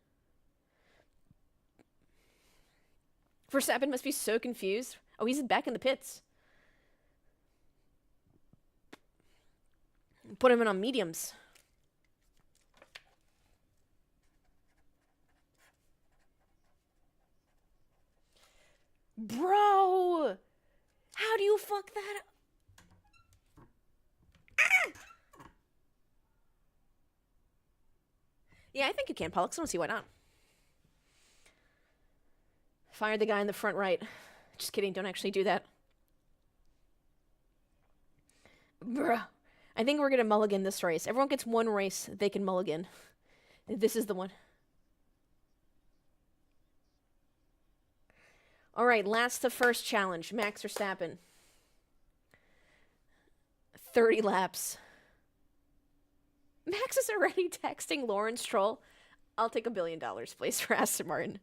Verstappen must be so confused. Oh, he's back in the pits. Put him in on mediums. Bro! How do you fuck that up? Ah! Yeah, I think you can, Pollux. I don't see why not. Fire the guy in the front right. Just kidding, don't actually do that. Bruh. I think we're gonna mulligan this race. Everyone gets one race they can mulligan. This is the one. Alright, last the first challenge. Max Verstappen. 30 laps. Max is already texting Lawrence Stroll. I'll take $1 billion, please, for Aston Martin.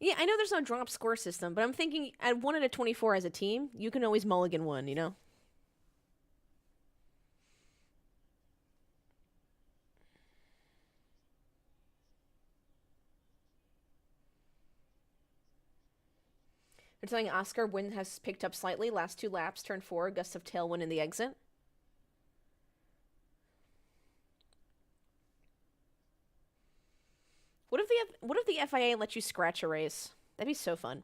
Yeah, I know there's no drop score system, but I'm thinking at 1 out of 24 as a team, you can always mulligan one, you know? They're telling Oscar wind has picked up slightly. Last 2 laps, turn 4, gust of tailwind in the exit. What if the FIA let you scratch a race? That'd be so fun.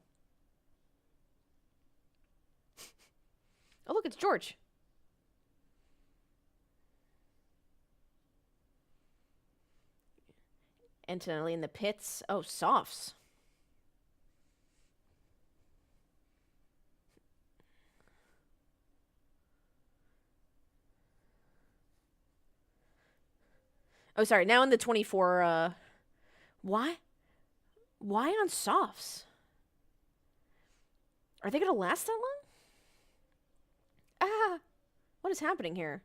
Oh, look, it's George. Antonelli in the pits. Oh, softs. Oh, sorry. Now in the 24. Why? Why on softs? Are they gonna last that long? Ah, what is happening here?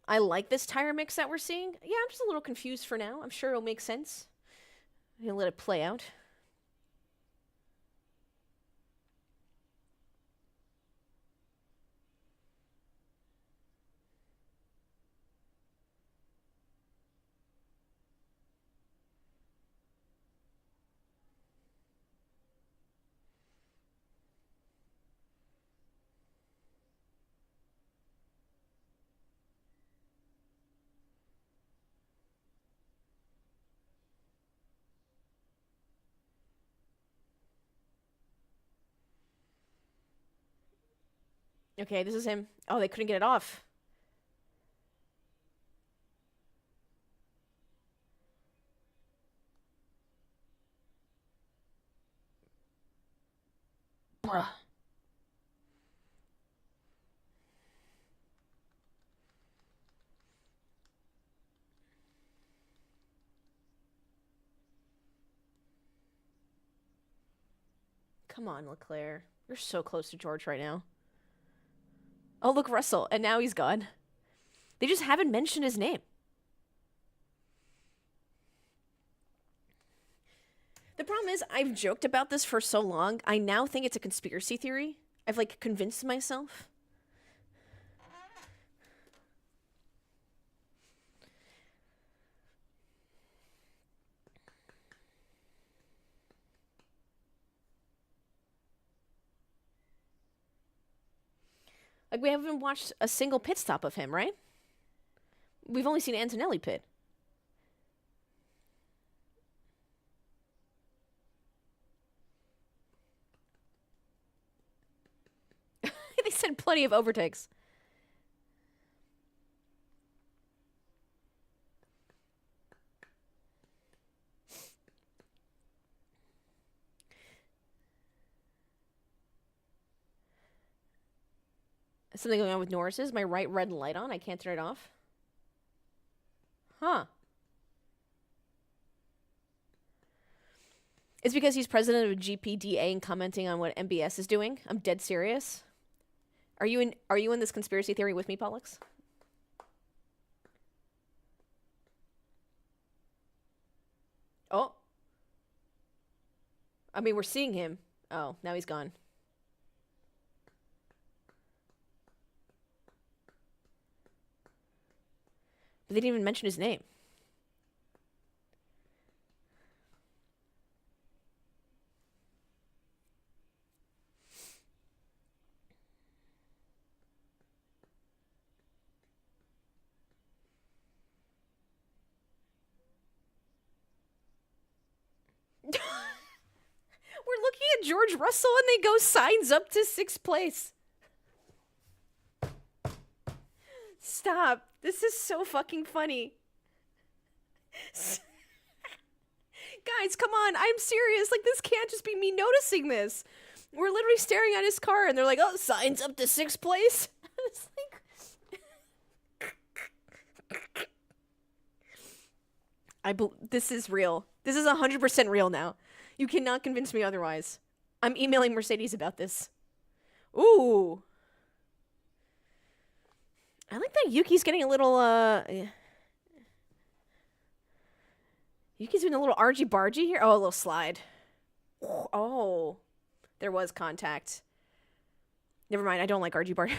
I like this tire mix that we're seeing. Yeah, I'm just a little confused for now. I'm sure it'll make sense. I'm gonna let it play out. Okay, this is him. Oh, they couldn't get it off. Bruh. Come on, Leclerc. You're so close to George right now. Oh, look, Russell. And now he's gone. They just haven't mentioned his name. The problem is, I've joked about this for so long, I now think it's a conspiracy theory. I've, like, convinced myself. Like, we haven't watched a single pit stop of him, right? We've only seen Antonelli pit. They said plenty of overtakes. Something going on with Norris's. My right red light on. I can't turn it off. Huh. It's because he's president of GPDA and commenting on what MBS is doing. I'm dead serious. Are you in this conspiracy theory with me, Pollux? Oh. I mean, we're seeing him. Oh, now he's gone. But they didn't even mention his name. We're looking at George Russell and they go signs up to 6th place. Stop. This is so fucking funny. Guys, come on. I'm serious. Like, this can't just be me noticing this. We're literally staring at his car and they're like, oh, signs up to 6th place. It's like... this is real. This is 100% real now. You cannot convince me otherwise. I'm emailing Mercedes about this. Ooh. I like that Yuki's getting a little, Yuki's doing a little argy-bargy here. Oh, a little slide. Oh. There was contact. Never mind, I don't like argy-bargy.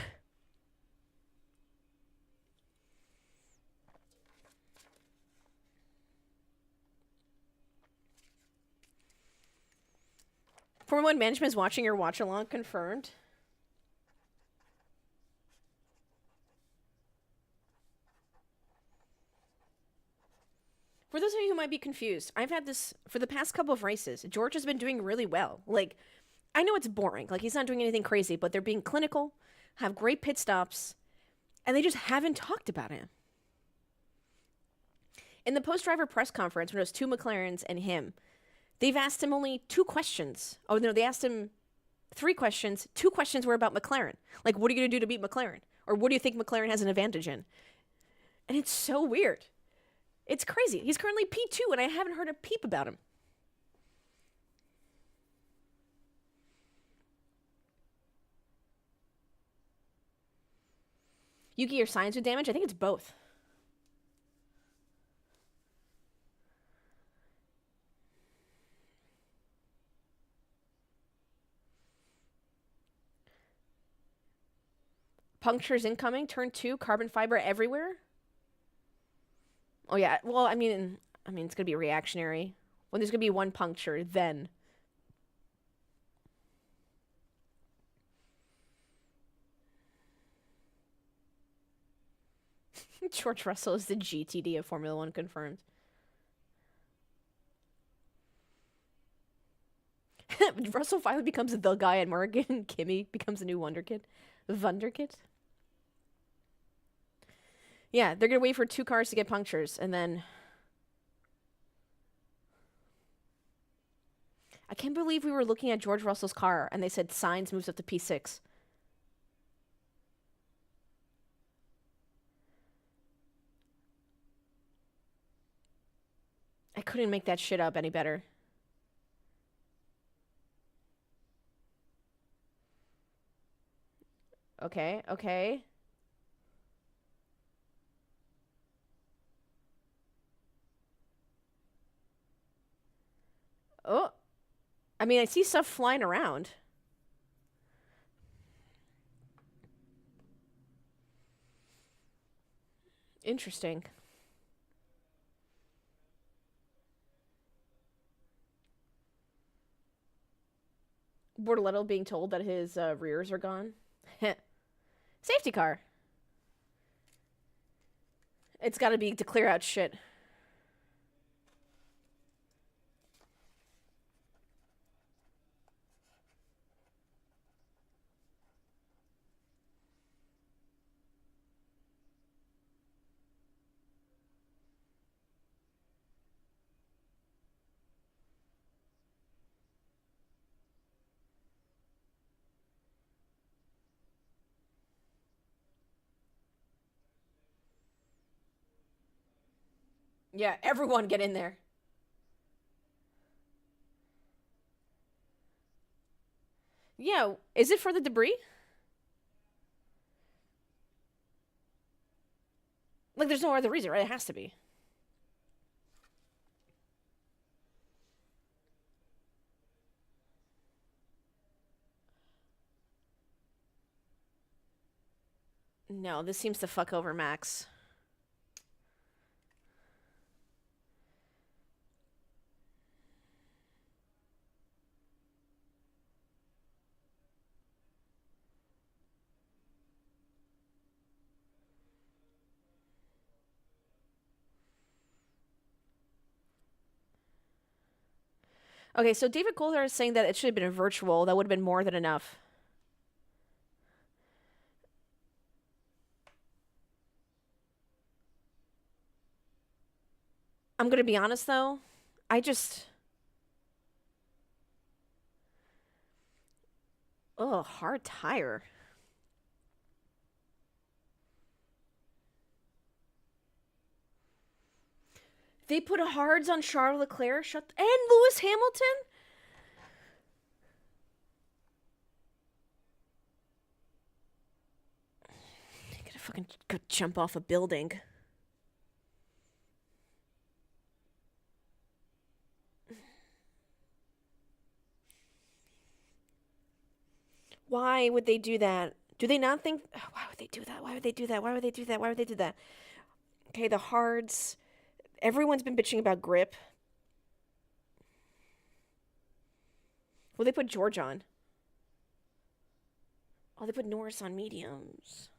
Formula One management is watching your watch-along, confirmed. For those of you who might be confused, I've had this for the past couple of races. George has been doing really well. Like, I know it's boring. Like, he's not doing anything crazy, but they're being clinical. have great pit stops, and they just haven't talked about him. In the post-driver press conference, when it was 2 McLarens and him, they've asked him only 2 questions. Oh, no, they asked him 3 questions. 2 questions were about McLaren. Like, what are you going to do to beat McLaren? Or what do you think McLaren has an advantage in? And it's so weird. It's crazy. He's currently P2, and I haven't heard a peep about him. Yuki or Sainz with damage? I think it's both. Punctures incoming. Turn 2. Carbon fiber everywhere. Oh, yeah. Well, I mean, it's going to be reactionary. When there's going to be 1 puncture, then. George Russell is the GTD of Formula 1 confirmed. Russell finally becomes the guy at Morgan. Kimmy becomes the new Wonderkid. Wunderkid? Yeah, they're going to wait for 2 cars to get punctures, and then... I can't believe we were looking at George Russell's car, and they said Sainz moves up to P6. I couldn't make that shit up any better. Okay, okay. Oh. I mean, I see stuff flying around. Interesting. Bortoletto being told that his rears are gone. Safety car. It's got to be to clear out shit. Yeah, everyone get in there. Yeah, is it for the debris? Like, there's no other reason, right? It has to be. No, this seems to fuck over Max. Okay, so David Coulthard is saying that it should have been a virtual. That would have been more than enough. I'm gonna be honest, though. I just... Ugh, hard tire. They put a hards on Charles Leclerc, and Lewis Hamilton? You're gonna fucking go jump off a building. Why would they do that? Do they not think... Why would they do that? Why would they do that? Why would they do that? Why would they do that? Okay, the hards... Everyone's been bitching about grip. Well, they put George on. Oh, they put Norris on mediums.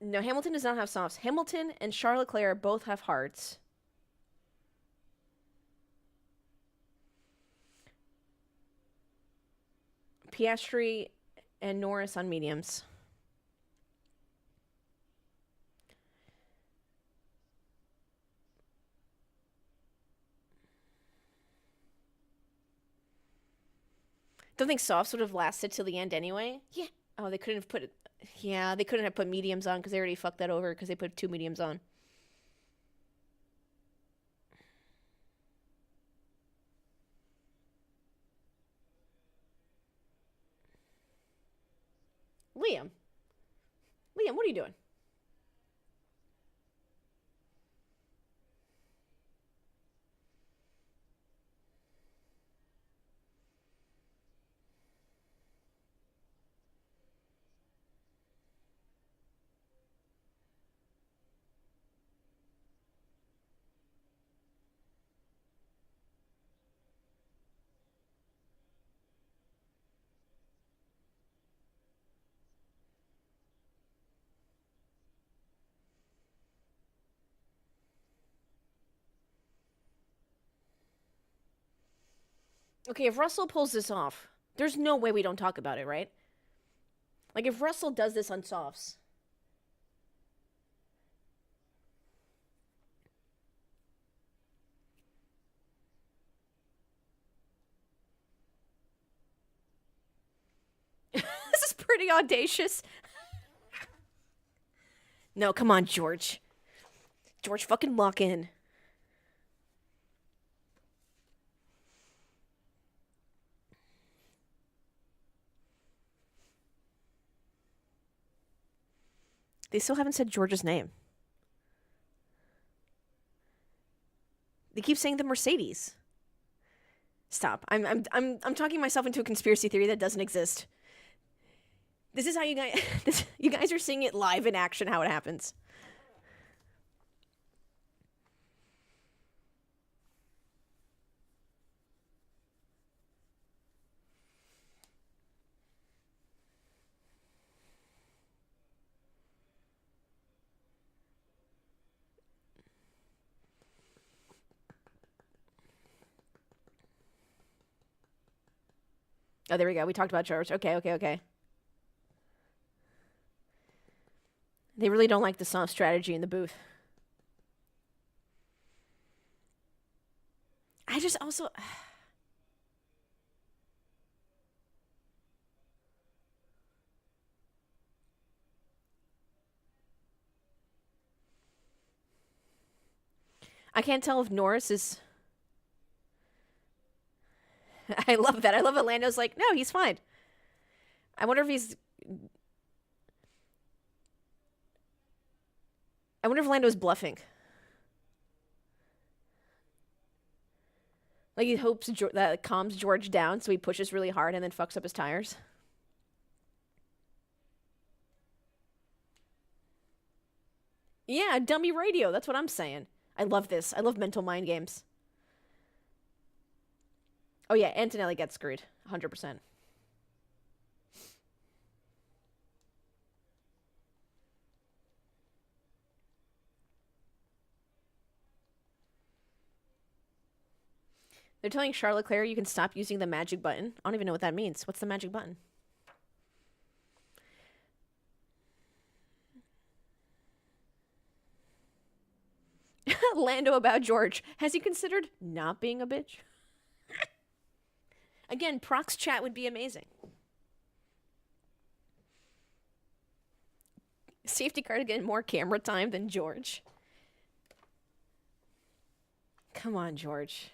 No, Hamilton does not have softs. Hamilton and Charles Leclerc both have hards. Piastri and Norris on mediums. Don't think softs would have lasted till the end anyway. Yeah. Oh, they couldn't have put it. Yeah, they couldn't have put mediums on because they already fucked that over because they put 2 mediums on. Liam. Liam, what are you doing? Okay, if Russell pulls this off, there's no way we don't talk about it, right? Like, if Russell does this on softs. This is pretty audacious. No, come on, George. George, fucking lock in. They still haven't said George's name. They keep saying the Mercedes. Stop. I'm talking myself into a conspiracy theory that doesn't exist. This is how you guys you guys are seeing it live in action how it happens. Oh, there we go. We talked about George. Okay. They really don't like the soft strategy in the booth. I just also I can't tell if Norris is I love that. I love that Lando's like, no, he's fine. I wonder if he's I wonder if Lando's bluffing. Like he hopes that calms George down so he pushes really hard and then fucks up his tires. Yeah, dummy radio. That's what I'm saying. I love this. I love mental mind games. Oh yeah, Antonelli gets screwed. 100%. They're telling Charles Leclerc you can stop using the magic button. I don't even know what that means. What's the magic button? Lando about George. Has he considered not being a bitch? Again, Prox chat would be amazing. Safety car to get more camera time than George. Come on, George.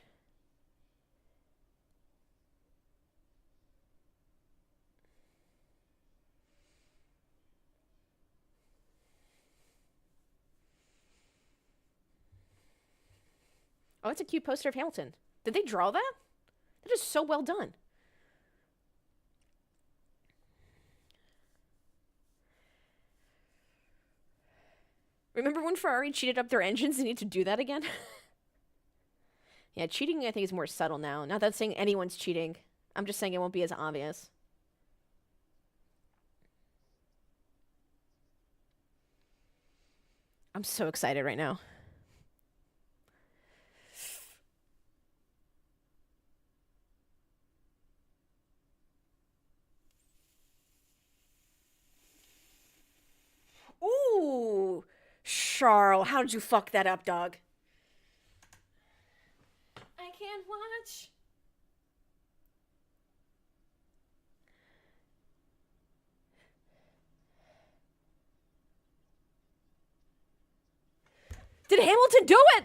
Oh, it's a cute poster of Hamilton. Did they draw that? That is so well done. Remember when Ferrari cheated up their engines? They need to do that again? Yeah, cheating I think is more subtle now. Not that saying anyone's cheating. I'm just saying it won't be as obvious. I'm so excited right now. Ooh, Charles, how did you fuck that up, dog? I can't watch. Did Hamilton do it?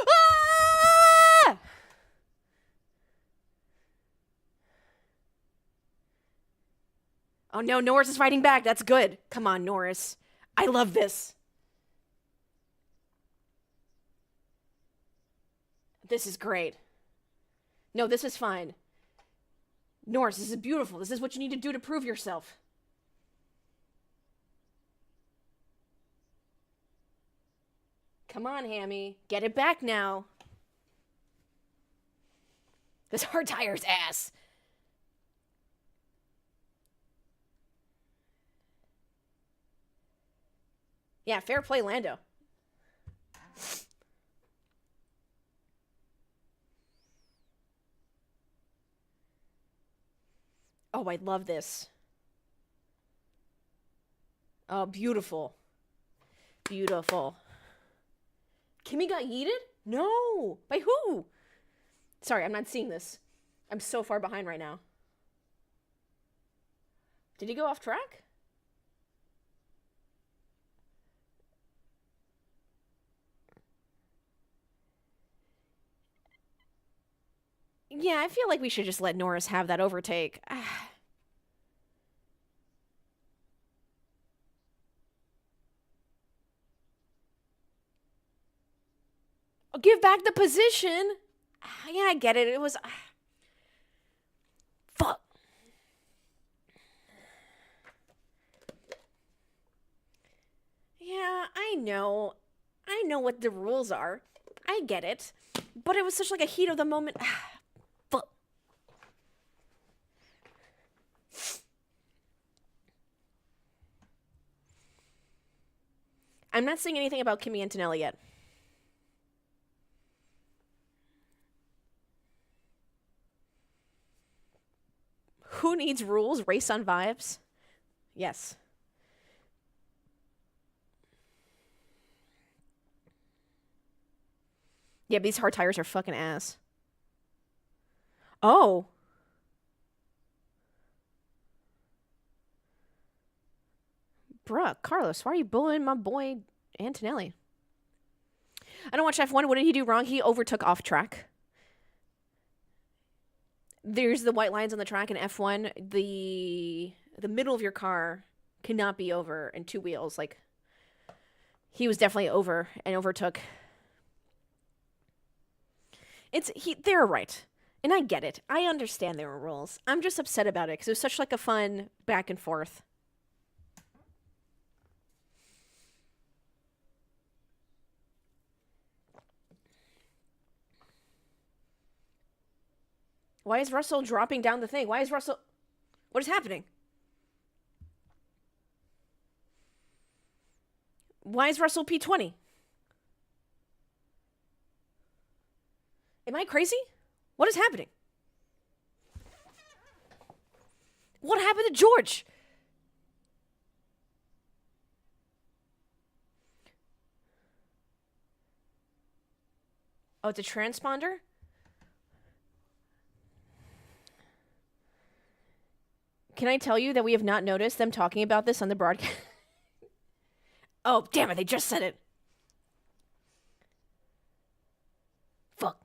Ah! Oh no, Norris is fighting back. That's good. Come on, Norris. I love this. This is great. No, this is fine. Norris, this is beautiful. This is what you need to do to prove yourself. Come on, Hammy. Get it back now. This hard tire's ass. Yeah, fair play, Lando. Oh, I love this. Oh, beautiful. Beautiful. Kimmy got yeeted? No. By who? Sorry, I'm not seeing this. I'm so far behind right now. Did he go off track? Yeah, I feel like we should just let Norris have that overtake. Give back the position. Yeah, I get it. It was... Fuck. Yeah, I know. I know what the rules are. I get it. But it was such like a heat of the moment. Fuck. I'm not saying anything about Kimi Antonelli yet. Who needs rules? Race on vibes? Yes. Yeah, these hard tires are fucking ass. Oh. Bruh, Carlos, why are you bullying my boy Antonelli? I don't watch F1. What did he do wrong? He overtook off track. There's the white lines on the track in F1. The middle of your car cannot be over in two wheels. Like, he was definitely over and overtook. They're right. And I get it. I understand there were rules. I'm just upset about it because it was such like a fun back and forth. Why is Russell dropping down the thing? Why is Russell... What is happening? Why is Russell P20? Am I crazy? What is happening? What happened to George? Oh, it's a transponder? Can I tell you that we have not noticed them talking about this on the broadcast? Oh, damn it, they just said it. Fuck.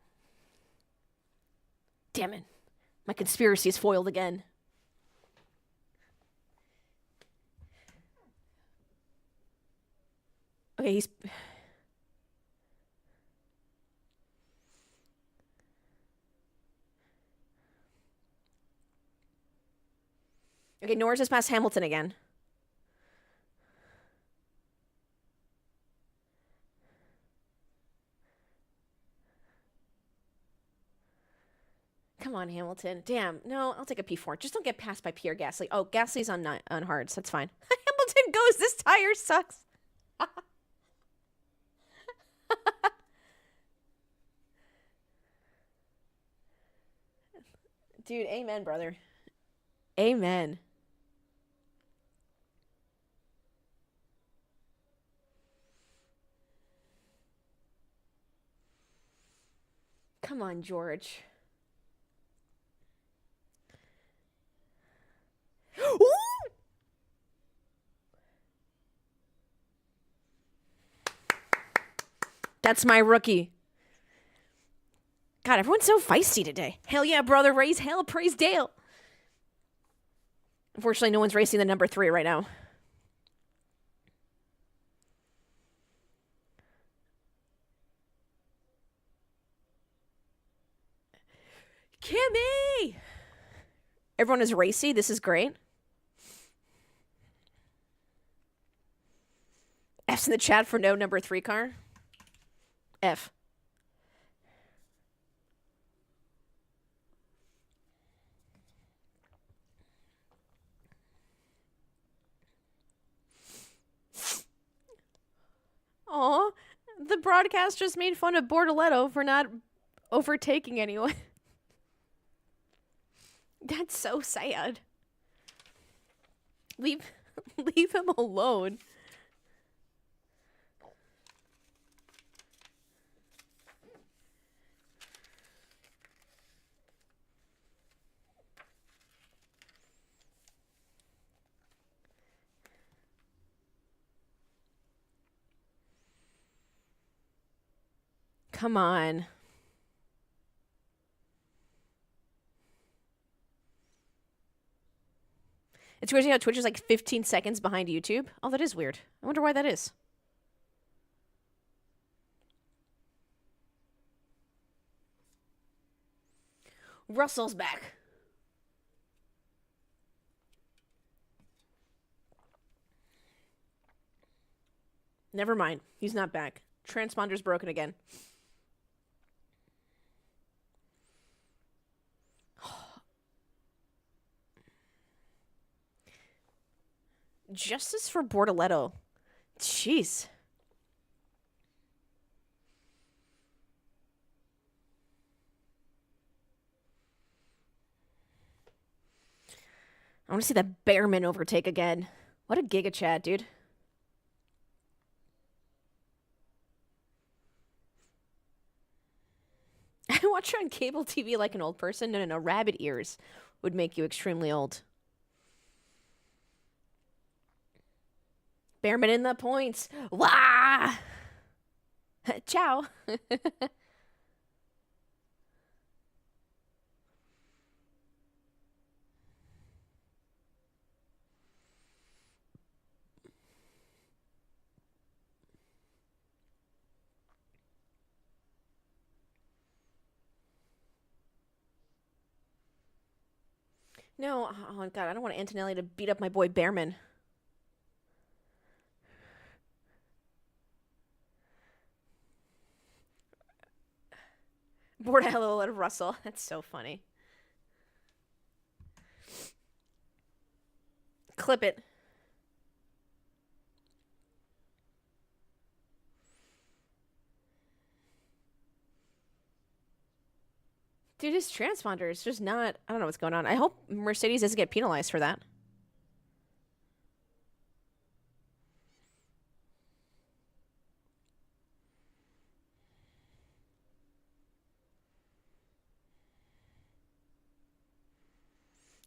Damn it. My conspiracy is foiled again. Okay, he's... Okay, Norris has passed Hamilton again. Come on, Hamilton. Damn. No, I'll take a P4. Just don't get passed by Pierre Gasly. Oh, Gasly's on hards. That's fine. Hamilton goes. This tire sucks. Dude, amen, brother. Amen. Come on, George. Ooh! That's my rookie. God, everyone's so feisty today. Hell yeah, brother. Raise hell, praise Dale. Unfortunately, no one's racing the number 3 right now. Kimmy! Everyone is racy. This is great. F's in the chat for no number 3 car. F. Aw, the broadcast just made fun of Bortoletto for not overtaking anyone. That's so sad. Leave him alone. Come on. It's crazy how Twitch is like 15 seconds behind YouTube. Oh, that is weird. I wonder why that is. Russell's back. Never mind. He's not back. Transponder's broken again. Justice for Bortoletto. Jeez. I want to see that Bearman overtake again. What a giga chat, dude. I watch on cable TV like an old person. No, rabbit ears would make you extremely old. Bearman in the points. Wah! Ciao. No, oh God, I don't want Antonelli to beat up my boy Bearman. Bordello and Russell. That's so funny. Clip it. Dude, his transponder is just not... I don't know what's going on. I hope Mercedes doesn't get penalized for that.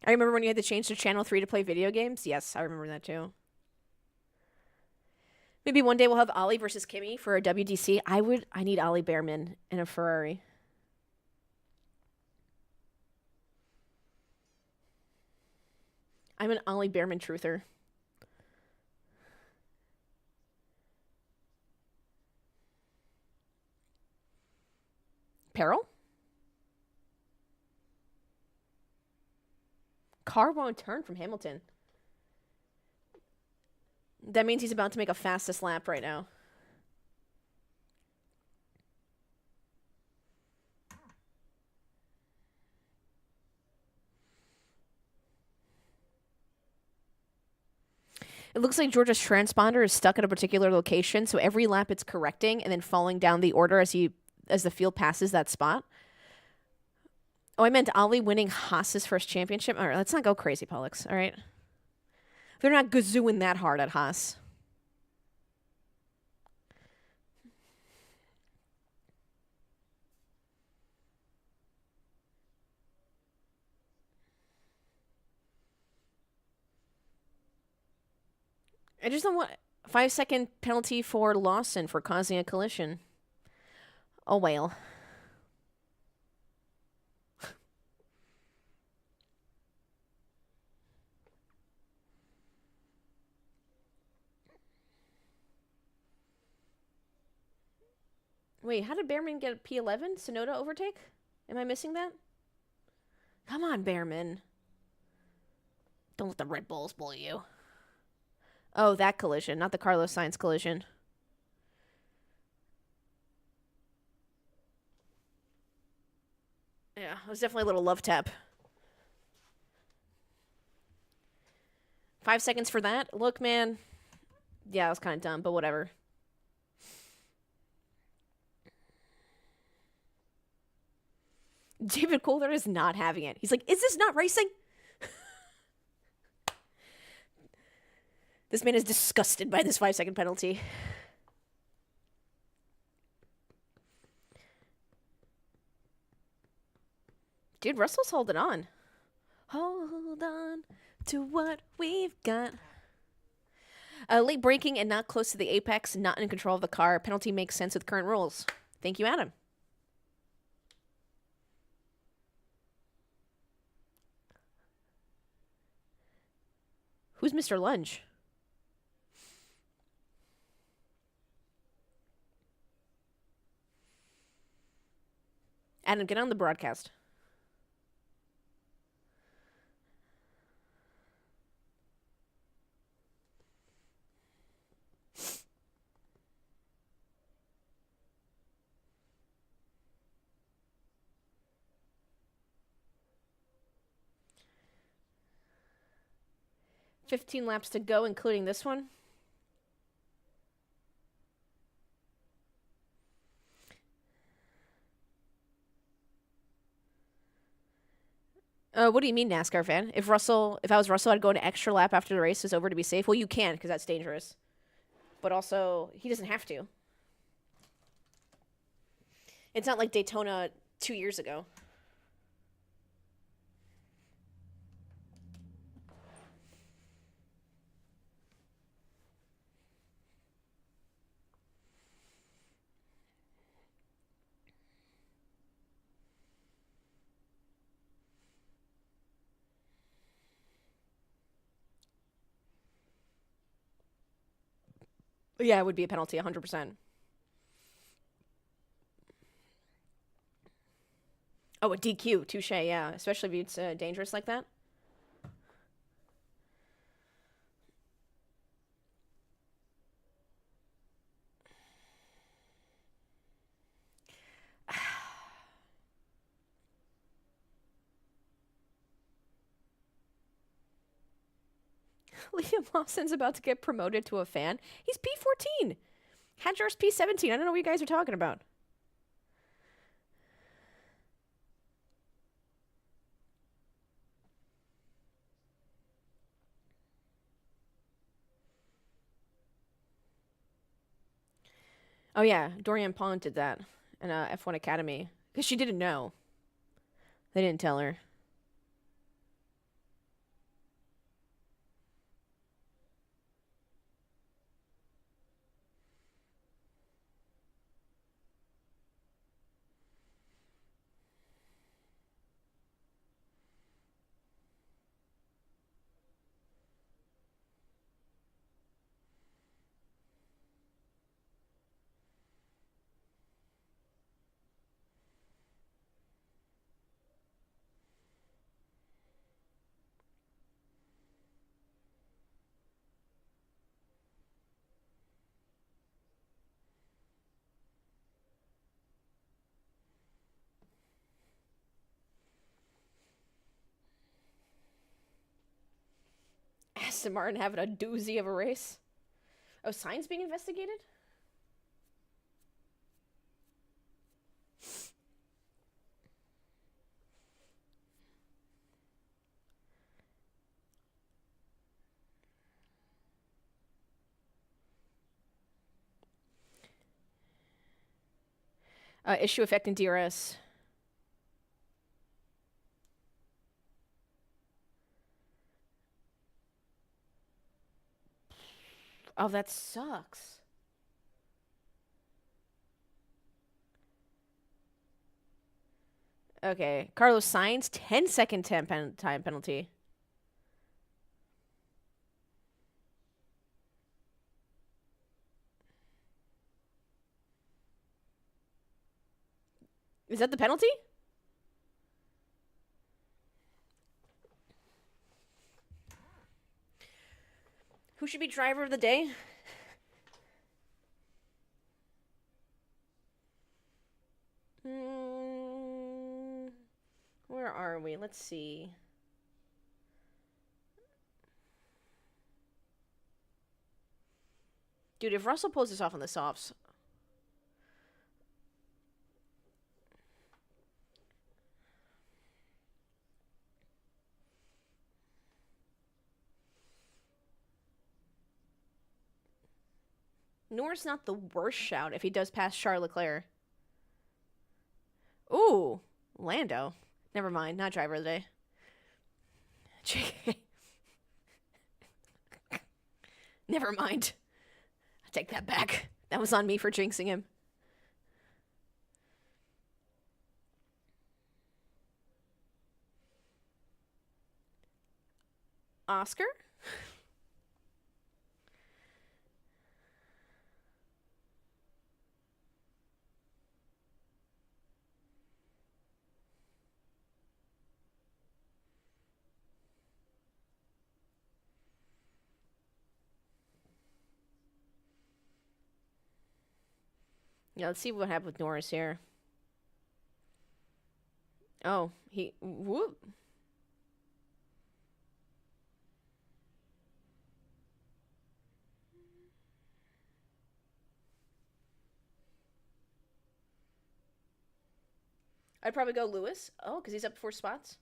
I remember when you had to change to Channel 3 to play video games. Yes, I remember that too. Maybe one day we'll have Ollie versus Kimmy for a WDC. I need Ollie Bearman in a Ferrari. I'm an Ollie Bearman truther. Peril? Car won't turn from Hamilton. That means he's about to make a fastest lap right now. It looks like Georgia's transponder is stuck at a particular location, so every lap it's correcting and then falling down the order as the field passes that spot. Oh, I meant Ollie winning Haas's first championship. All right, let's not go crazy, Pollux. All right. They're not gazooing that hard at Haas. I just don't want 5-second penalty for Lawson for causing a collision. Oh, well. Wait, how did Behrman get a P11? Sonoda overtake? Am I missing that? Come on, Behrman. Don't let the Red Bulls bully you. Oh, that collision, not the Carlos Sainz collision. Yeah, it was definitely a little love tap. 5 seconds for that? Look, man. Yeah, it was kind of dumb, but whatever. David Coulthard is not having it. He's like, is this not racing? This man is disgusted by this 5-second penalty. Dude, Russell's holding on. Hold on to what we've got. Late braking and not close to the apex, not in control of the car. Penalty makes sense with current rules. Thank you, Adam. Who's Mr. Lunge? Adam, get on the broadcast. $15 laps to go, including this one. What do you mean, NASCAR fan? If I was Russell, I'd go an extra lap after the race is over to be safe. Well, you can, because that's dangerous. But also, he doesn't have to. It's not like Daytona 2 years ago. Yeah, it would be a penalty, 100%. Oh, a DQ, touche, yeah. Especially if it's dangerous like that. Liam Lawson's about to get promoted to a fan. He's P14. Hadjar's P17. I don't know what you guys are talking about. Oh, yeah. Dorian Pond did that in F1 Academy. Because she didn't know. They didn't tell her. Aston Martin having a doozy of a race. Oh, Sainz being investigated? Issue affecting DRS. Oh, that sucks. Okay, Carlos Sainz, 10-second time penalty. Is that the penalty? Who should be driver of the day? Where are we? Let's see. Dude, if Russell pulls this off on the softs. Norris not the worst shout if he does pass Charles Leclerc. Ooh, Lando. Never mind, not driver of the day. JK. Never mind. I take that back. That was on me for jinxing him. Oscar? Yeah, let's see what happened with Norris here. Oh, he... Whoop. I'd probably go Lewis. Oh, because he's up 4 spots.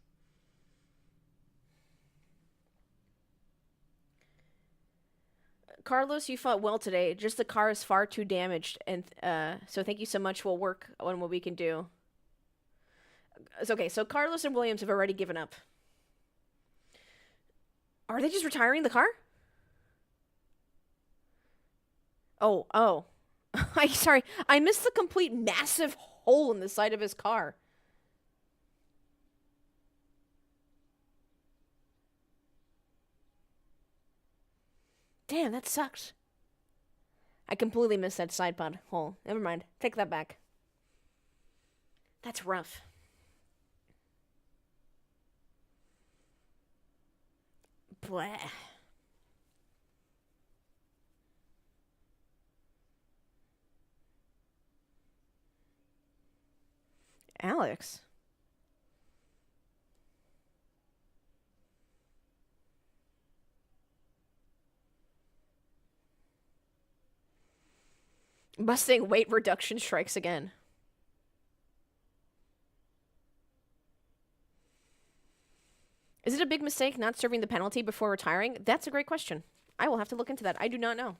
Carlos, you fought well today. Just the car is far too damaged, and so thank you so much. We'll work on what we can do. It's okay. So Carlos and Williams have already given up. Are they just retiring the car? Oh. Sorry. I missed the complete massive hole in the side of his car. Damn, that sucks. I completely missed that side pod hole. Never mind. Take that back. That's rough. Blah. Alex. Mustang weight reduction strikes again. Is it a big mistake not serving the penalty before retiring? That's a great question. I will have to look into that. I do not know.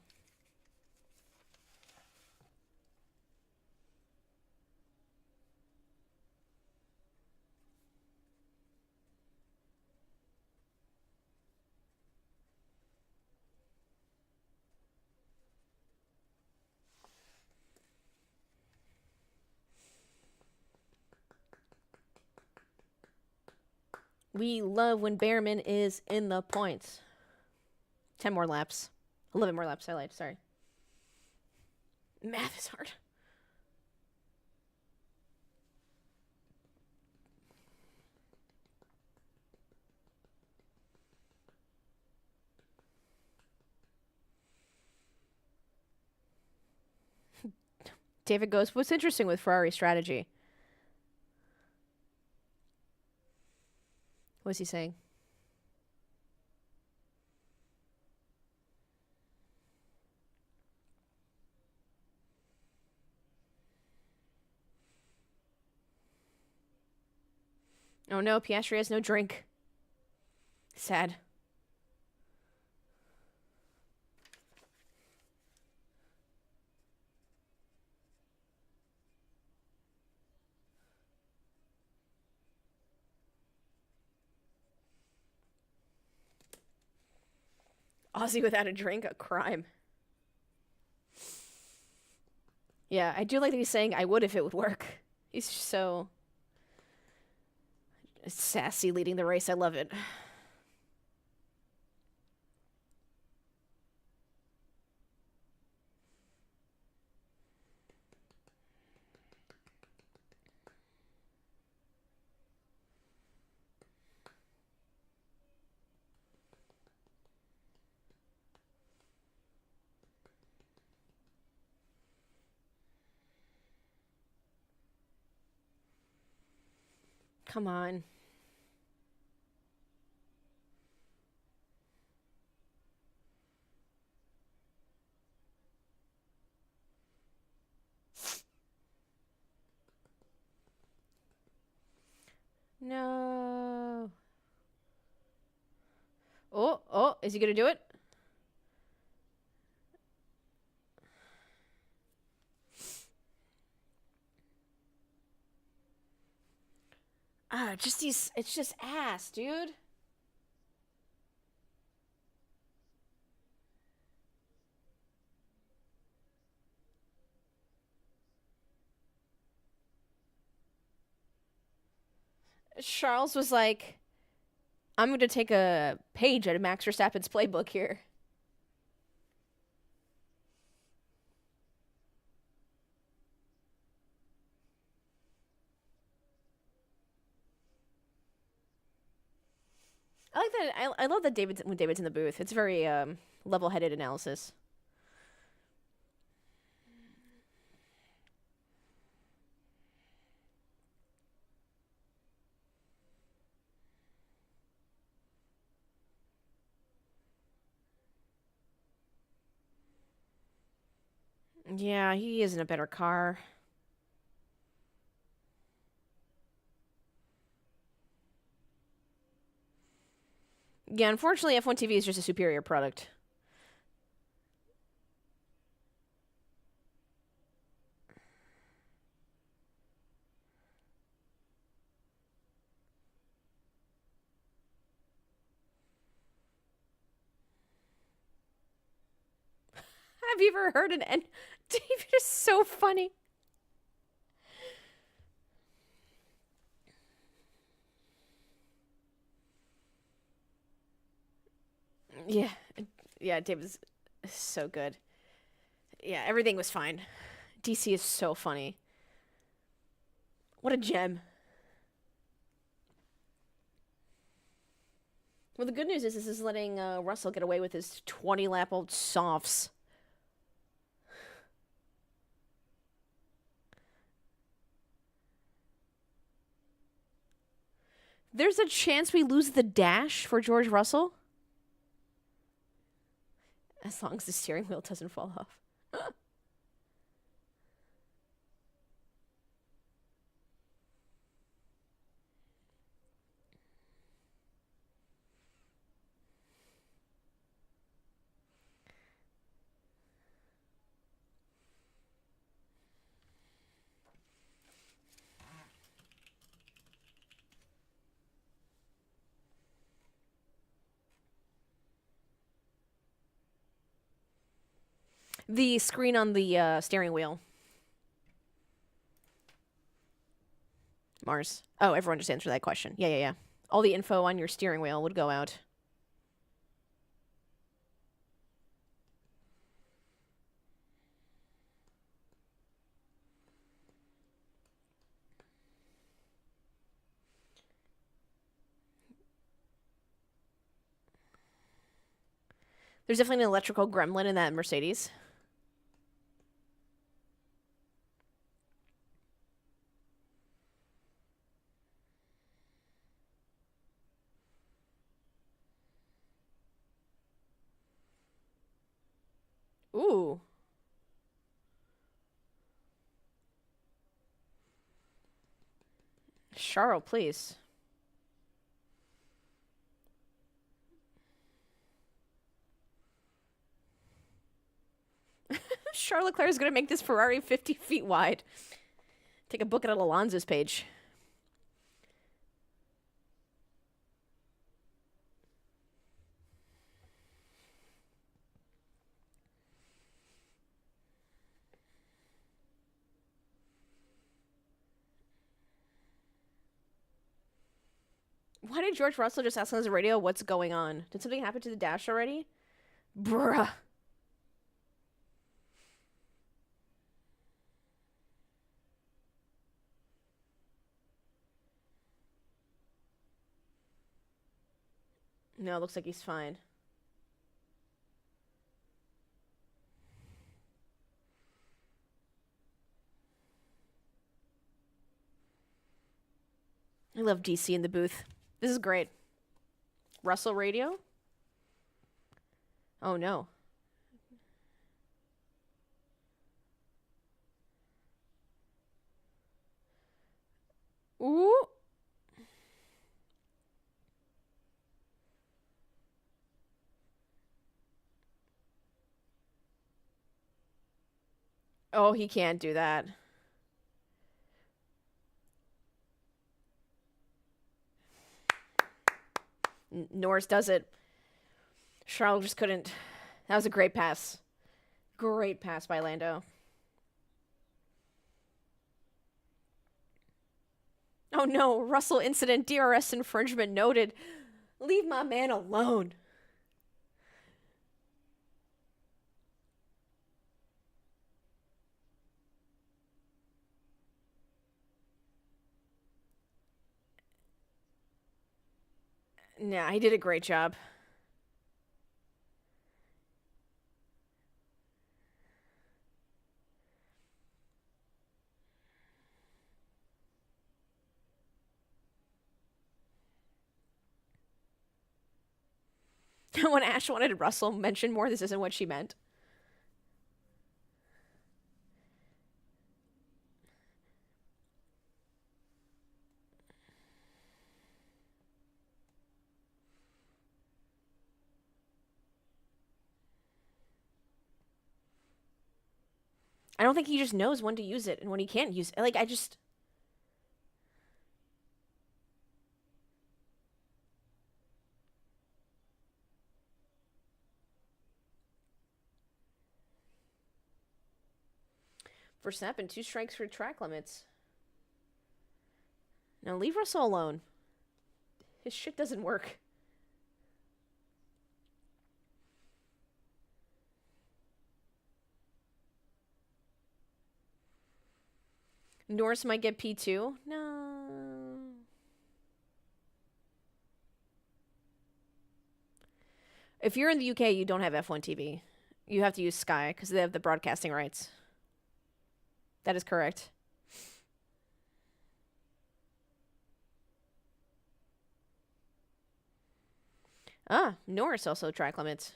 We love when Behrman is in the points. 10 more laps. 11 more laps, I lied. Sorry. Math is hard. David goes, what's interesting with Ferrari strategy? What's he saying? Oh no, Piastri has no drink. Sad. Aussie without a drink, a crime. Yeah, I do like that he's saying I would if it would work. He's so sassy leading the race. I love it. Come on. No. Oh, is he gonna do it? It's just ass, dude. Charles was like, I'm going to take a page out of Max Verstappen's playbook here. I like that. I love that when David's in the booth. It's very level-headed analysis. Yeah, he is in a better car. Yeah, unfortunately, F1 TV is just a superior product. Have you ever heard an end? David is so funny. Yeah, yeah, David's so good. Yeah, everything was fine. DC is so funny. What a gem. Well, the good news is this is letting Russell get away with his 20-lap-old softs. There's a chance we lose the dash for George Russell? As long as the steering wheel doesn't fall off. The screen on the steering wheel. Mars. Oh, everyone just answered that question. Yeah. All the info on your steering wheel would go out. There's definitely an electrical gremlin in that Mercedes. Ooh. Charles, please. Charles Leclerc is going to make this Ferrari 50 feet wide. Take a book out of Alonso's page. Why did George Russell just ask on his radio what's going on? Did something happen to the dash already? Bruh. No, it looks like he's fine. I love DC in the booth. This is great. Russell radio? Oh no. Ooh. Oh, he can't do that. Norris does it. Charles just couldn't. That was a great pass. Great pass by Lando. Oh no, Russell incident, DRS infringement noted. Leave my man alone. Nah, he did a great job. When Ash wanted Russell mention more, this isn't what she meant. I don't think he just knows when to use it and when he can't use it. Like, I just... Verstappen, 2 strikes for track limits. Now leave Russell alone. His shit doesn't work. Norris might get P2. No. If you're in the UK, you don't have F1 TV. You have to use Sky because they have the broadcasting rights. That is correct. Ah, Norris also track limits.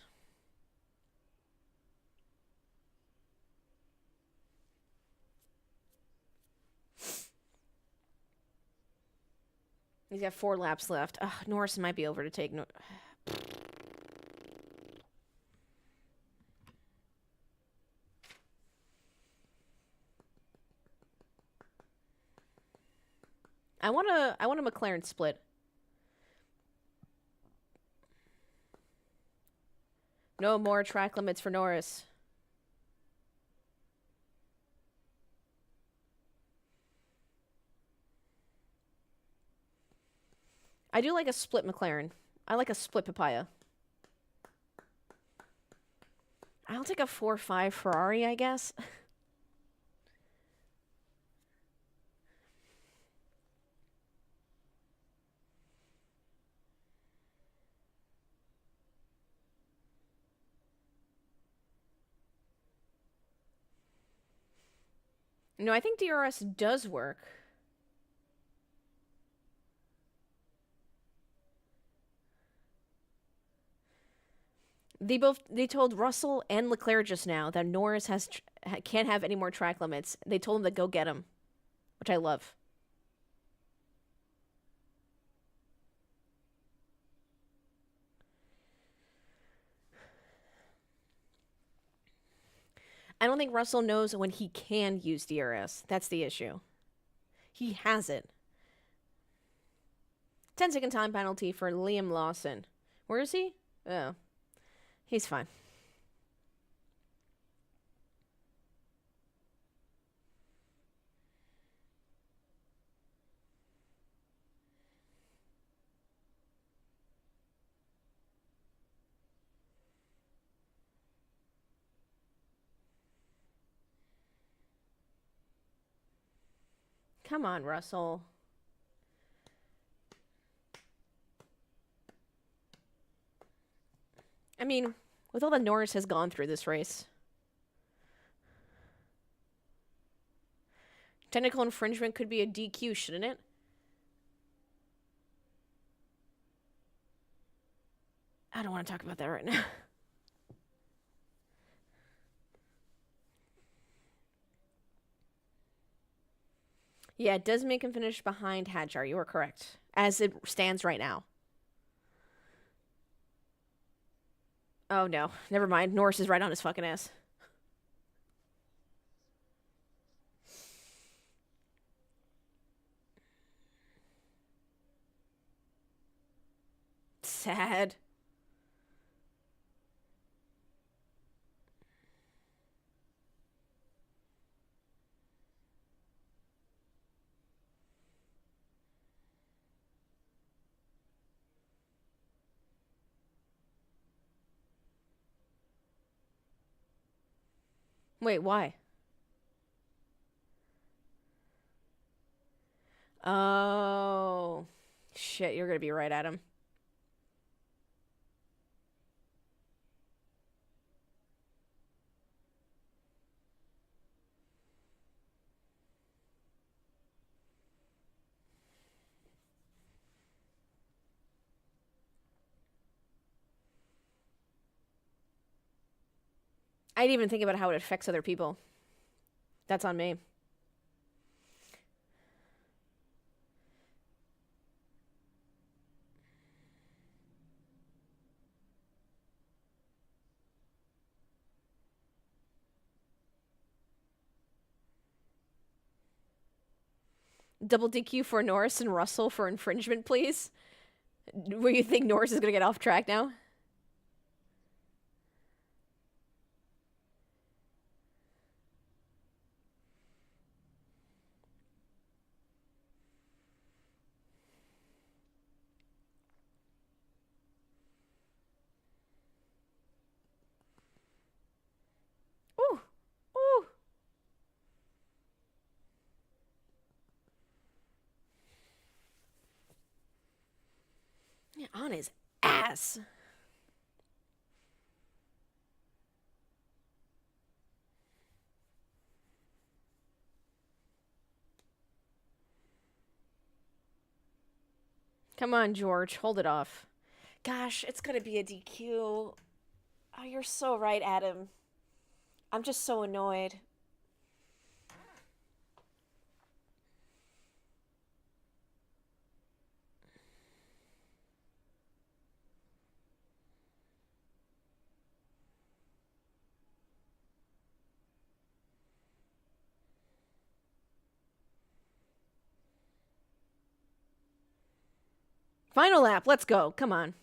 He's got 4 laps left. Ugh, Norris might be over to take... I want a McLaren split. No more track limits for Norris. I do like a split McLaren. I like a split papaya. I'll take a 4-5 Ferrari, I guess. No, I think DRS does work. They told Russell and Leclerc just now that Norris can't have any more track limits. They told him to go get him, which I love. I don't think Russell knows when he can use DRS. That's the issue. He has it. 10-second time penalty for Liam Lawson. Where is he? Oh. He's fine. Come on, Russell. I mean, with all that Norris has gone through this race. Technical infringement could be a DQ, shouldn't it? I don't want to talk about that right now. Yeah, it does make him finish behind Hadjar. You are correct. As it stands right now. Oh, no. Never mind. Norris is right on his fucking ass. Sad. Wait, why? Oh. Shit, you're gonna be right, Adam. I didn't even think about how it affects other people. That's on me. Double DQ for Norris and Russell for infringement, please. Where you think Norris is gonna get off track now? Ooh. Ooh. Yeah, on his ass. Come on, George. Hold it off. Gosh, it's gonna be a DQ. Oh, you're so right, Adam. I'm just so annoyed. Final lap. Let's go. Come on.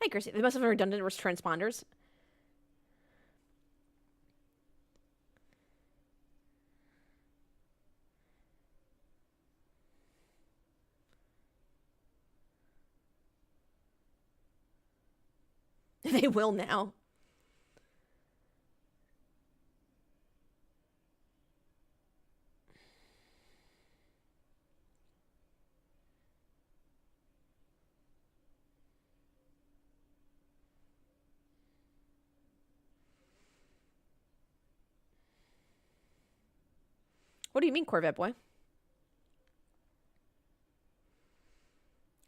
Hey, Chrissy. They must have redundant transponders. They will now. What do you mean, Corvette boy?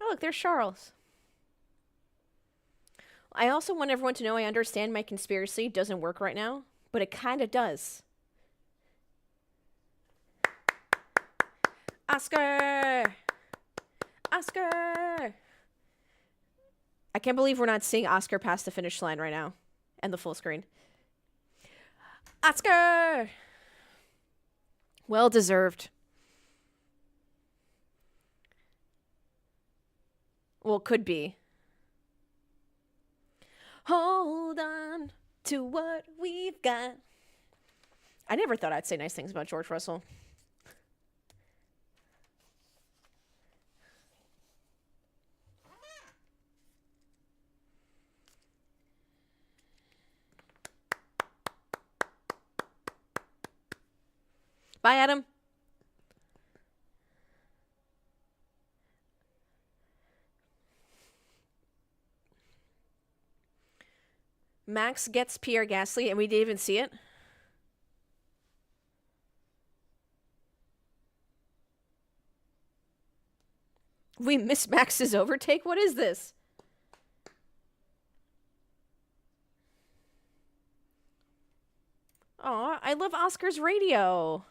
Oh, look, there's Charles. I also want everyone to know I understand my conspiracy doesn't work right now, but it kind of does. Oscar! Oscar! I can't believe we're not seeing Oscar past the finish line right now. And the full screen. Oscar! Well deserved. Well, could be. Hold on to what we've got. I never thought I'd say nice things about George Russell. Bye, Adam. Max gets Pierre Gasly, and we didn't even see it. We missed Max's overtake? What is this? Aw, I love Oscar's radio.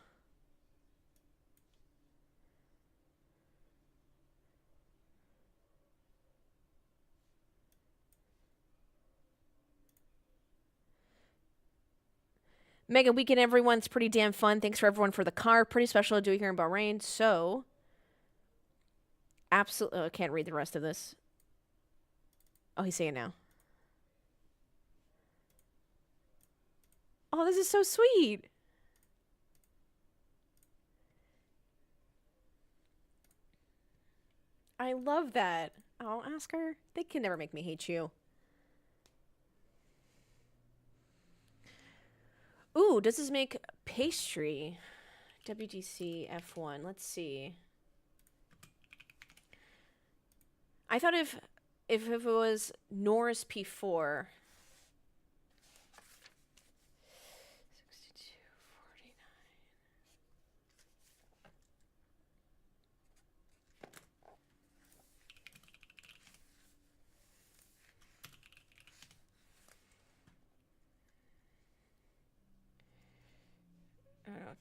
Mega weekend, everyone's pretty damn fun. Thanks for everyone for the car. Pretty special to do here in Bahrain. So, absolutely. Oh, I can't read the rest of this. Oh, he's saying now. Oh, this is so sweet. I love that. Oh, Oscar, they can never make me hate you. Ooh, does this make pastry? WTC F1. Let's see. I thought if it was Norris P4.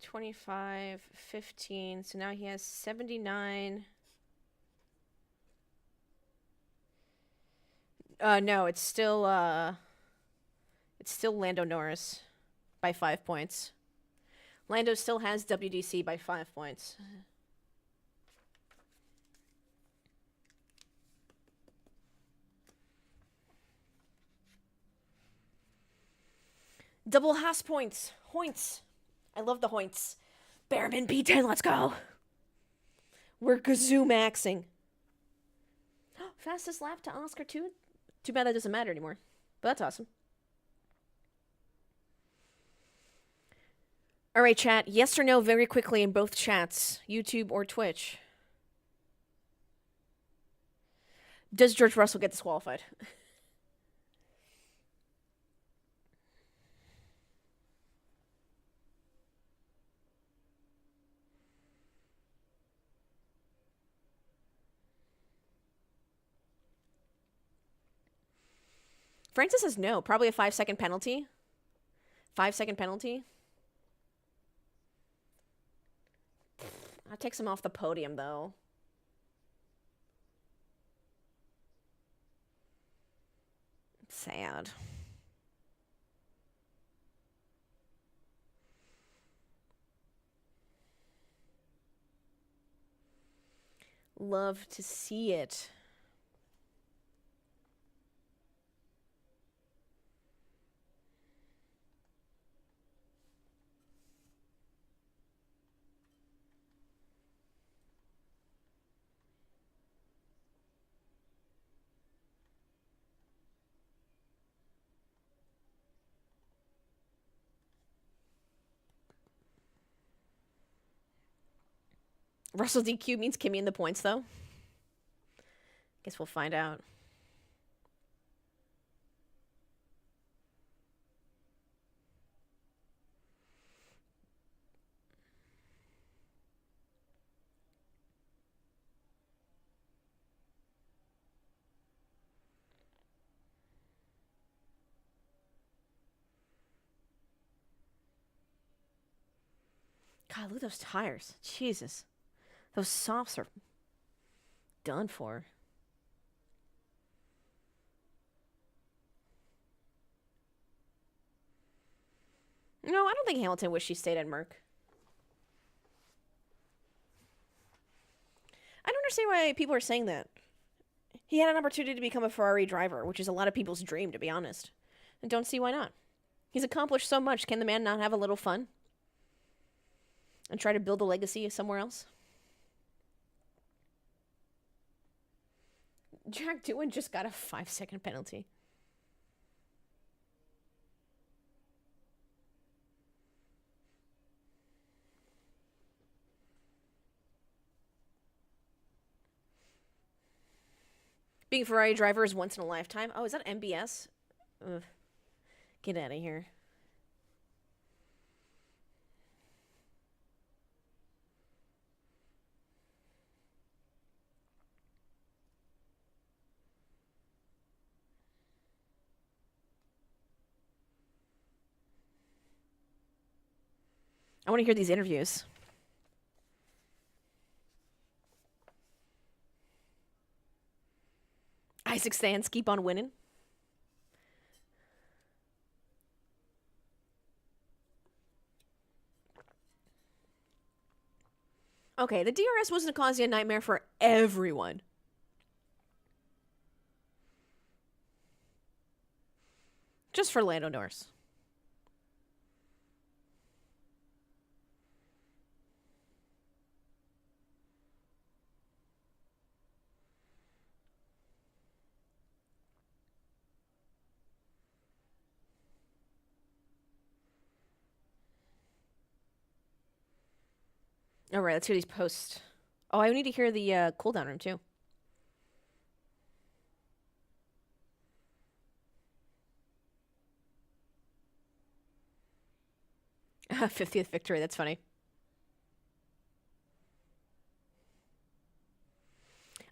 25, 15. So now he has 79. No, it's still Lando Norris by 5 points. Lando still has WDC by 5 points. Double Haas points. Hoints. I love the Hoints. Behrman P10, let's go. We're kazoo maxing. Fastest lap to Oscar, too? Too bad that doesn't matter anymore. But that's awesome. All right, chat. Yes or no very quickly in both chats. YouTube or Twitch. Does George Russell get disqualified? Francis says no. Probably a 5-second penalty. 5-second penalty. That takes him off the podium, though. Sad. Love to see it. Russell DQ means Kimmy in the points, though. Guess we'll find out. God, look at those tires. Jesus. Those softs are done for. No, I don't think Hamilton wished he stayed at Merck. I don't understand why people are saying that. He had an opportunity to become a Ferrari driver, which is a lot of people's dream, to be honest. And don't see why not. He's accomplished so much. Can the man not have a little fun? And try to build a legacy somewhere else? Jack Doohan just got a 5-second penalty. Being a Ferrari driver is once in a lifetime. Oh, is that MBS? Ugh. Get out of here. I want to hear these interviews. Isaac Sands keep on winning. Okay, the DRS wasn't causing a nightmare for everyone. Just for Lando Norris. All right, let's hear these posts. Oh, I need to hear the cooldown room, too. '50th victory, that's funny.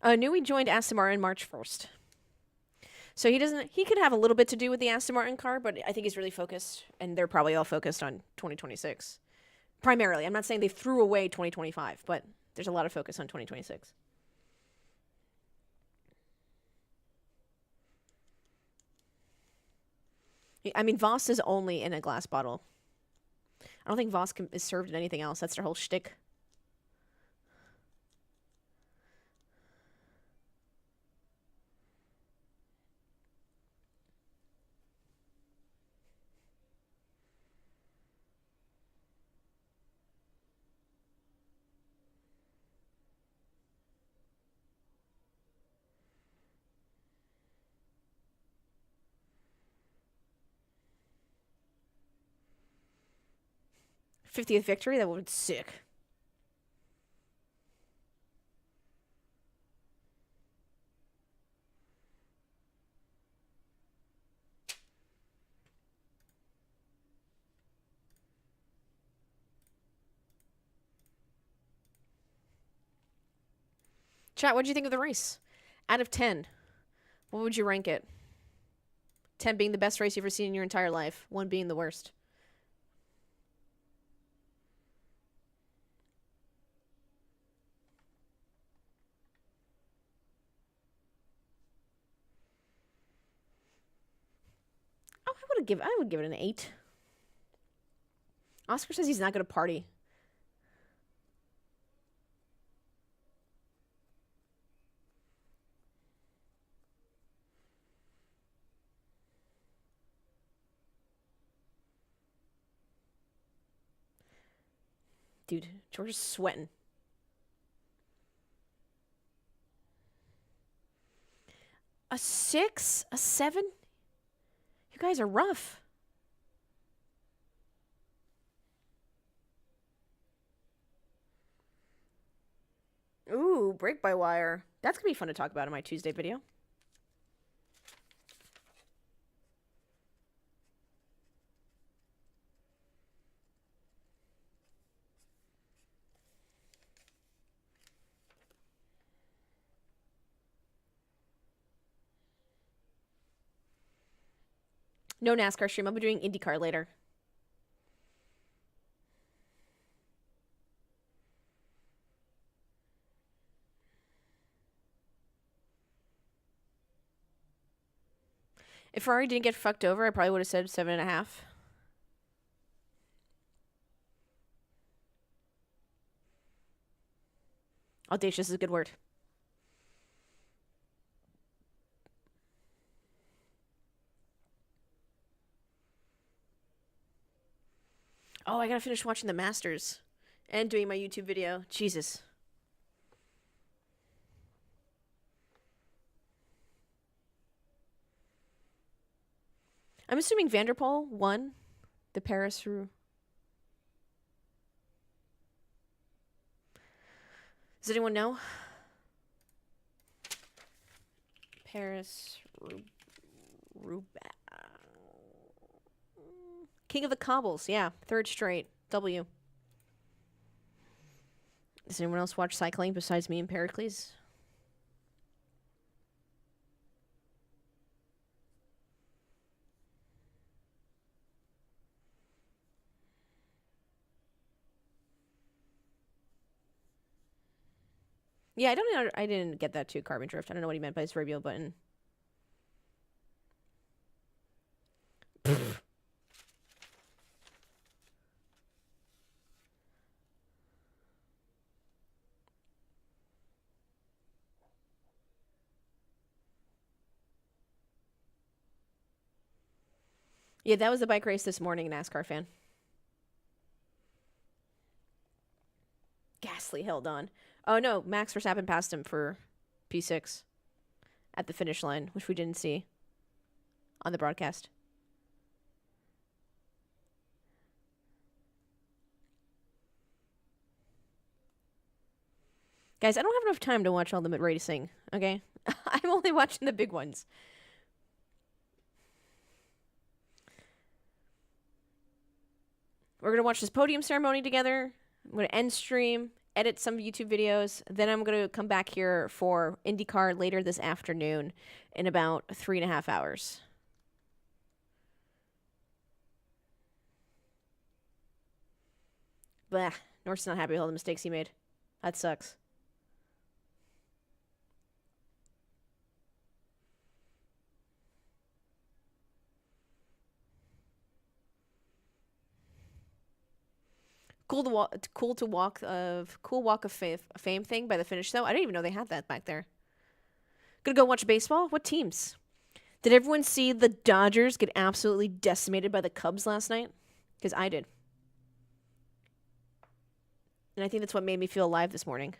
Newey joined Aston Martin March 1st. So he could have a little bit to do with the Aston Martin car, but I think he's really focused, and they're probably all focused on 2026. Primarily. I'm not saying they threw away 2025, but there's a lot of focus on 2026. I mean, Voss is only in a glass bottle. I don't think Voss is served in anything else. That's their whole shtick. '50th victory? That would be sick. Chat, what did you think of the race? Out of 10, what would you rank it? 10 being the best race you've ever seen in your entire life. 1 being the worst. Oh, I would give it an 8. Oscar says he's not going to party. Dude, George is sweating. A 6? A 7? You guys are rough. Ooh, break-by-wire. That's going to be fun to talk about in my Tuesday video. No NASCAR stream. I'll be doing IndyCar later. If Ferrari didn't get fucked over, I probably would have said 7.5. Audacious is a good word. Oh, I gotta finish watching the Masters and doing my YouTube video. Jesus. I'm assuming Vanderpool won the Paris. Does anyone know? Paris. King of the Cobbles. Yeah, third straight. W. Does anyone else watch cycling besides me and Pericles? Yeah, I didn't get that too, Carbon Drift. I don't know what he meant by his reveal button. Yeah, that was the bike race this morning, NASCAR fan. Ghastly held on. Oh no, Max Verstappen passed him for P6 at the finish line, which we didn't see on the broadcast. Guys, I don't have enough time to watch all the racing, okay? I'm only watching the big ones. We're going to watch this podium ceremony together. I'm going to end stream, edit some YouTube videos. Then I'm going to come back here for IndyCar later this afternoon in about 3.5 hours. Blah. North's not happy with all the mistakes he made. That sucks. Cool walk of fame thing by the finish though. I didn't even know they had that back there. Gonna go watch baseball? What teams? Did everyone see the Dodgers get absolutely decimated by the Cubs last night? Because I did. And I think that's what made me feel alive this morning.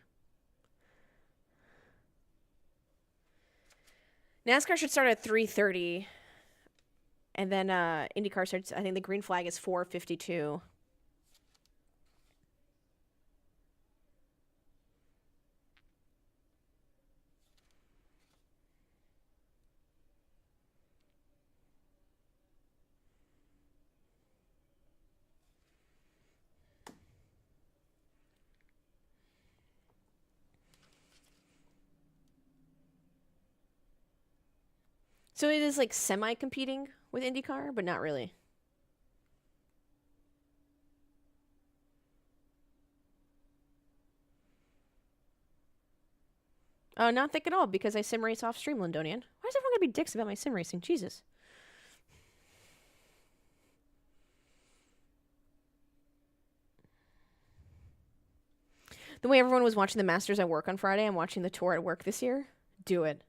NASCAR should start at 3:30. And then IndyCar starts, I think the green flag is 4:52. So it is like semi-competing with IndyCar, but not really. Oh, not thick at all, because I sim race off stream, Londonian. Why is everyone gonna be dicks about my sim racing? Jesus. The way everyone was watching the Masters at work on Friday, I'm watching the tour at work this year. Do it.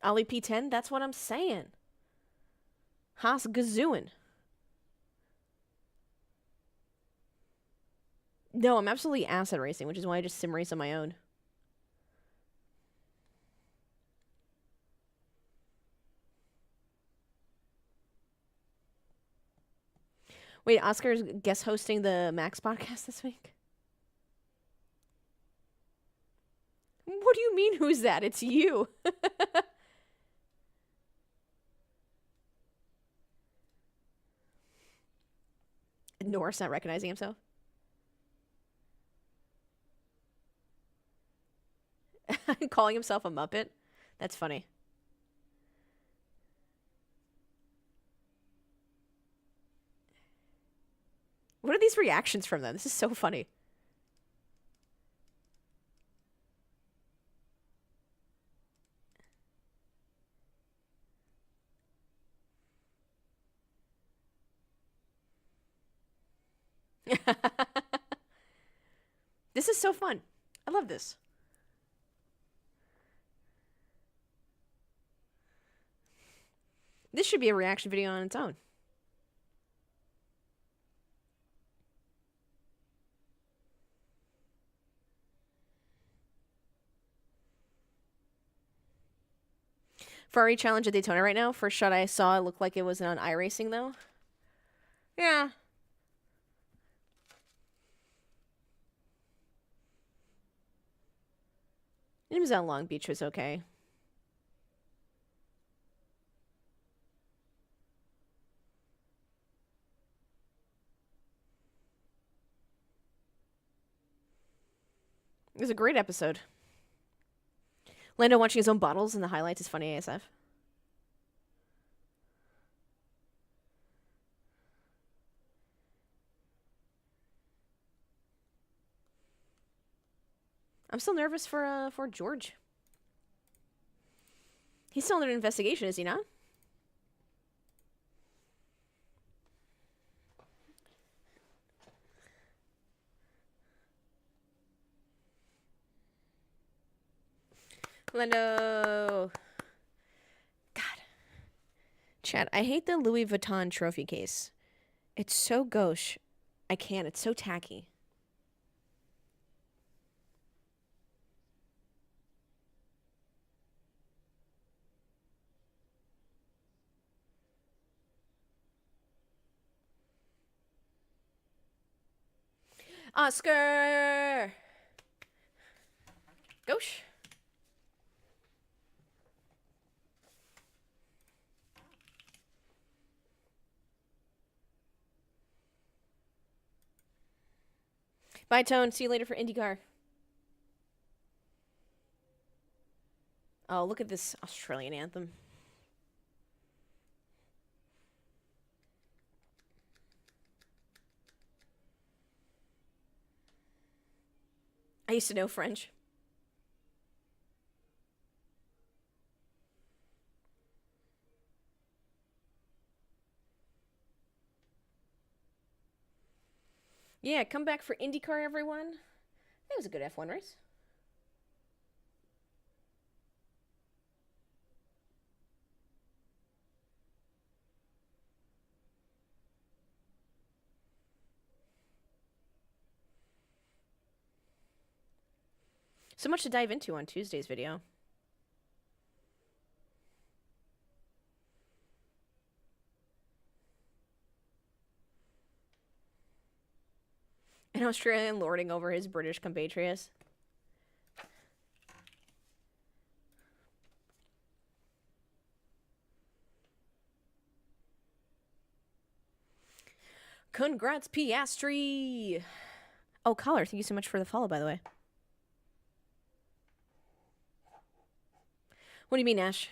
Ollie P10, that's what I'm saying. Haas gazooin'. No, I'm absolutely ass at racing, which is why I just sim race on my own. Wait, Oscar's guest hosting the Max podcast this week? What do you mean, who's that? It's you. Norris not recognizing himself. Calling himself a Muppet? That's funny. What are these reactions from them? This is so funny. This is so fun. I love this. This should be a reaction video on its own. Ferrari challenge at Daytona right now. First shot I saw, it looked like it was on iRacing, though. Yeah. It was on Long Beach was okay. It was a great episode. Lando watching his own bottles in the highlights is funny ASF. I'm still nervous for George. He's still under investigation, is he not? Lando. God. Chat, I hate the Louis Vuitton trophy case. It's so gauche. I can't. It's so tacky. Oscar! Gauche. Bye, Tone. See you later for IndyCar. Oh, look at this Australian anthem. I used to know French. Yeah, come back for IndyCar, everyone. That was a good F1 race. So much to dive into on Tuesday's video. An Australian lording over his British compatriots. Congrats, Piastri! Oh, Collar, thank you so much for the follow, by the way. What do you mean, Ash?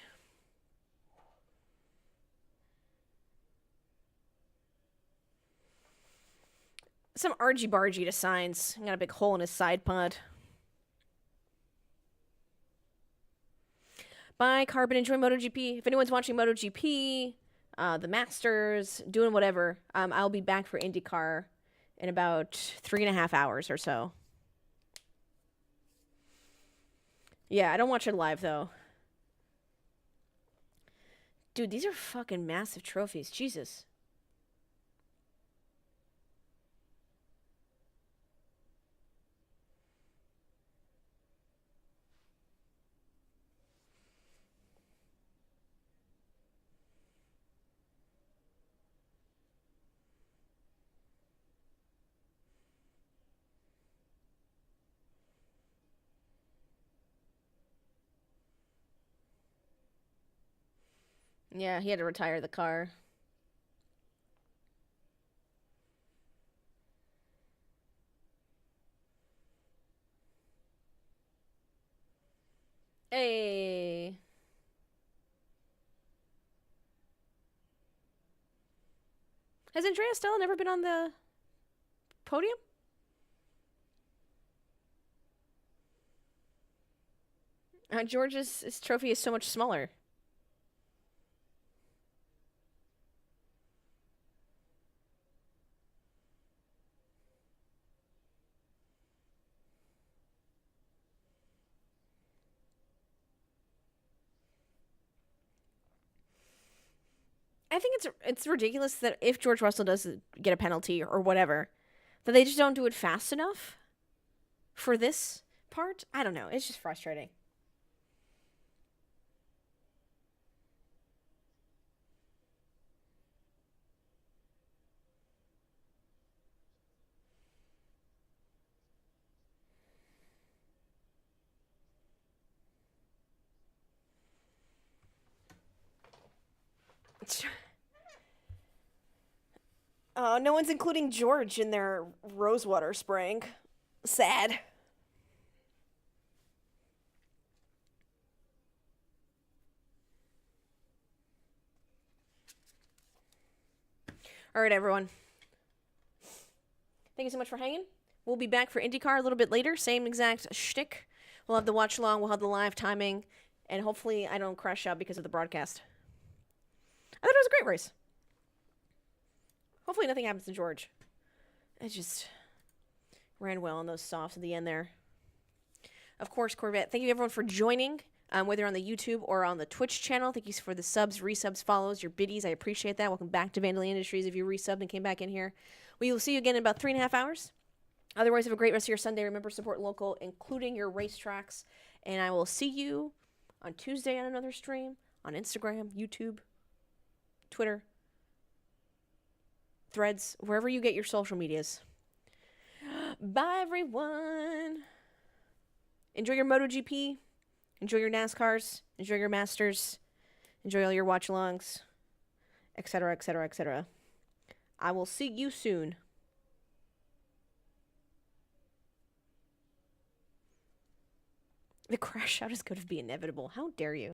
Some argy-bargy to signs. Got a big hole in his side pod. Bye, Carbon. Enjoy MotoGP. If anyone's watching MotoGP, the Masters, doing whatever, I'll be back for IndyCar in about 3.5 hours or so. Yeah, I don't watch it live, though. Dude, these are fucking massive trophies. Jesus. Yeah, he had to retire the car. Hey. Has Andrea Stella never been on the podium? George's trophy is so much smaller. I think it's ridiculous that if George Russell does get a penalty or whatever, that they just don't do it fast enough for this part. I don't know. It's just frustrating. No one's including George in their rosewater spraying. Sad. All right, everyone. Thank you so much for hanging. We'll be back for IndyCar a little bit later. Same exact shtick. We'll have the watch along. We'll have the live timing. And hopefully I don't crash out because of the broadcast. I thought it was a great race. Hopefully nothing happens to George. It just ran well on those softs at the end there. Of course, Corvette. Thank you, everyone, for joining. Whether on the YouTube or on the Twitch channel. Thank you for the subs, resubs, follows, your biddies. I appreciate that. Welcome back to Vandalay Industries if you resubbed and came back in here. We will see you again in about 3.5 hours. Otherwise, have a great rest of your Sunday. Remember, support local, including your racetracks. And I will see you on Tuesday on another stream on Instagram, YouTube, Twitter, Threads, wherever you get your social medias. Bye, everyone. Enjoy your MotoGP. Enjoy your NASCARs. Enjoy your Masters. Enjoy all your watch-alongs, etc., etc., etc. I will see you soon. The crash out is going to be inevitable. How dare you?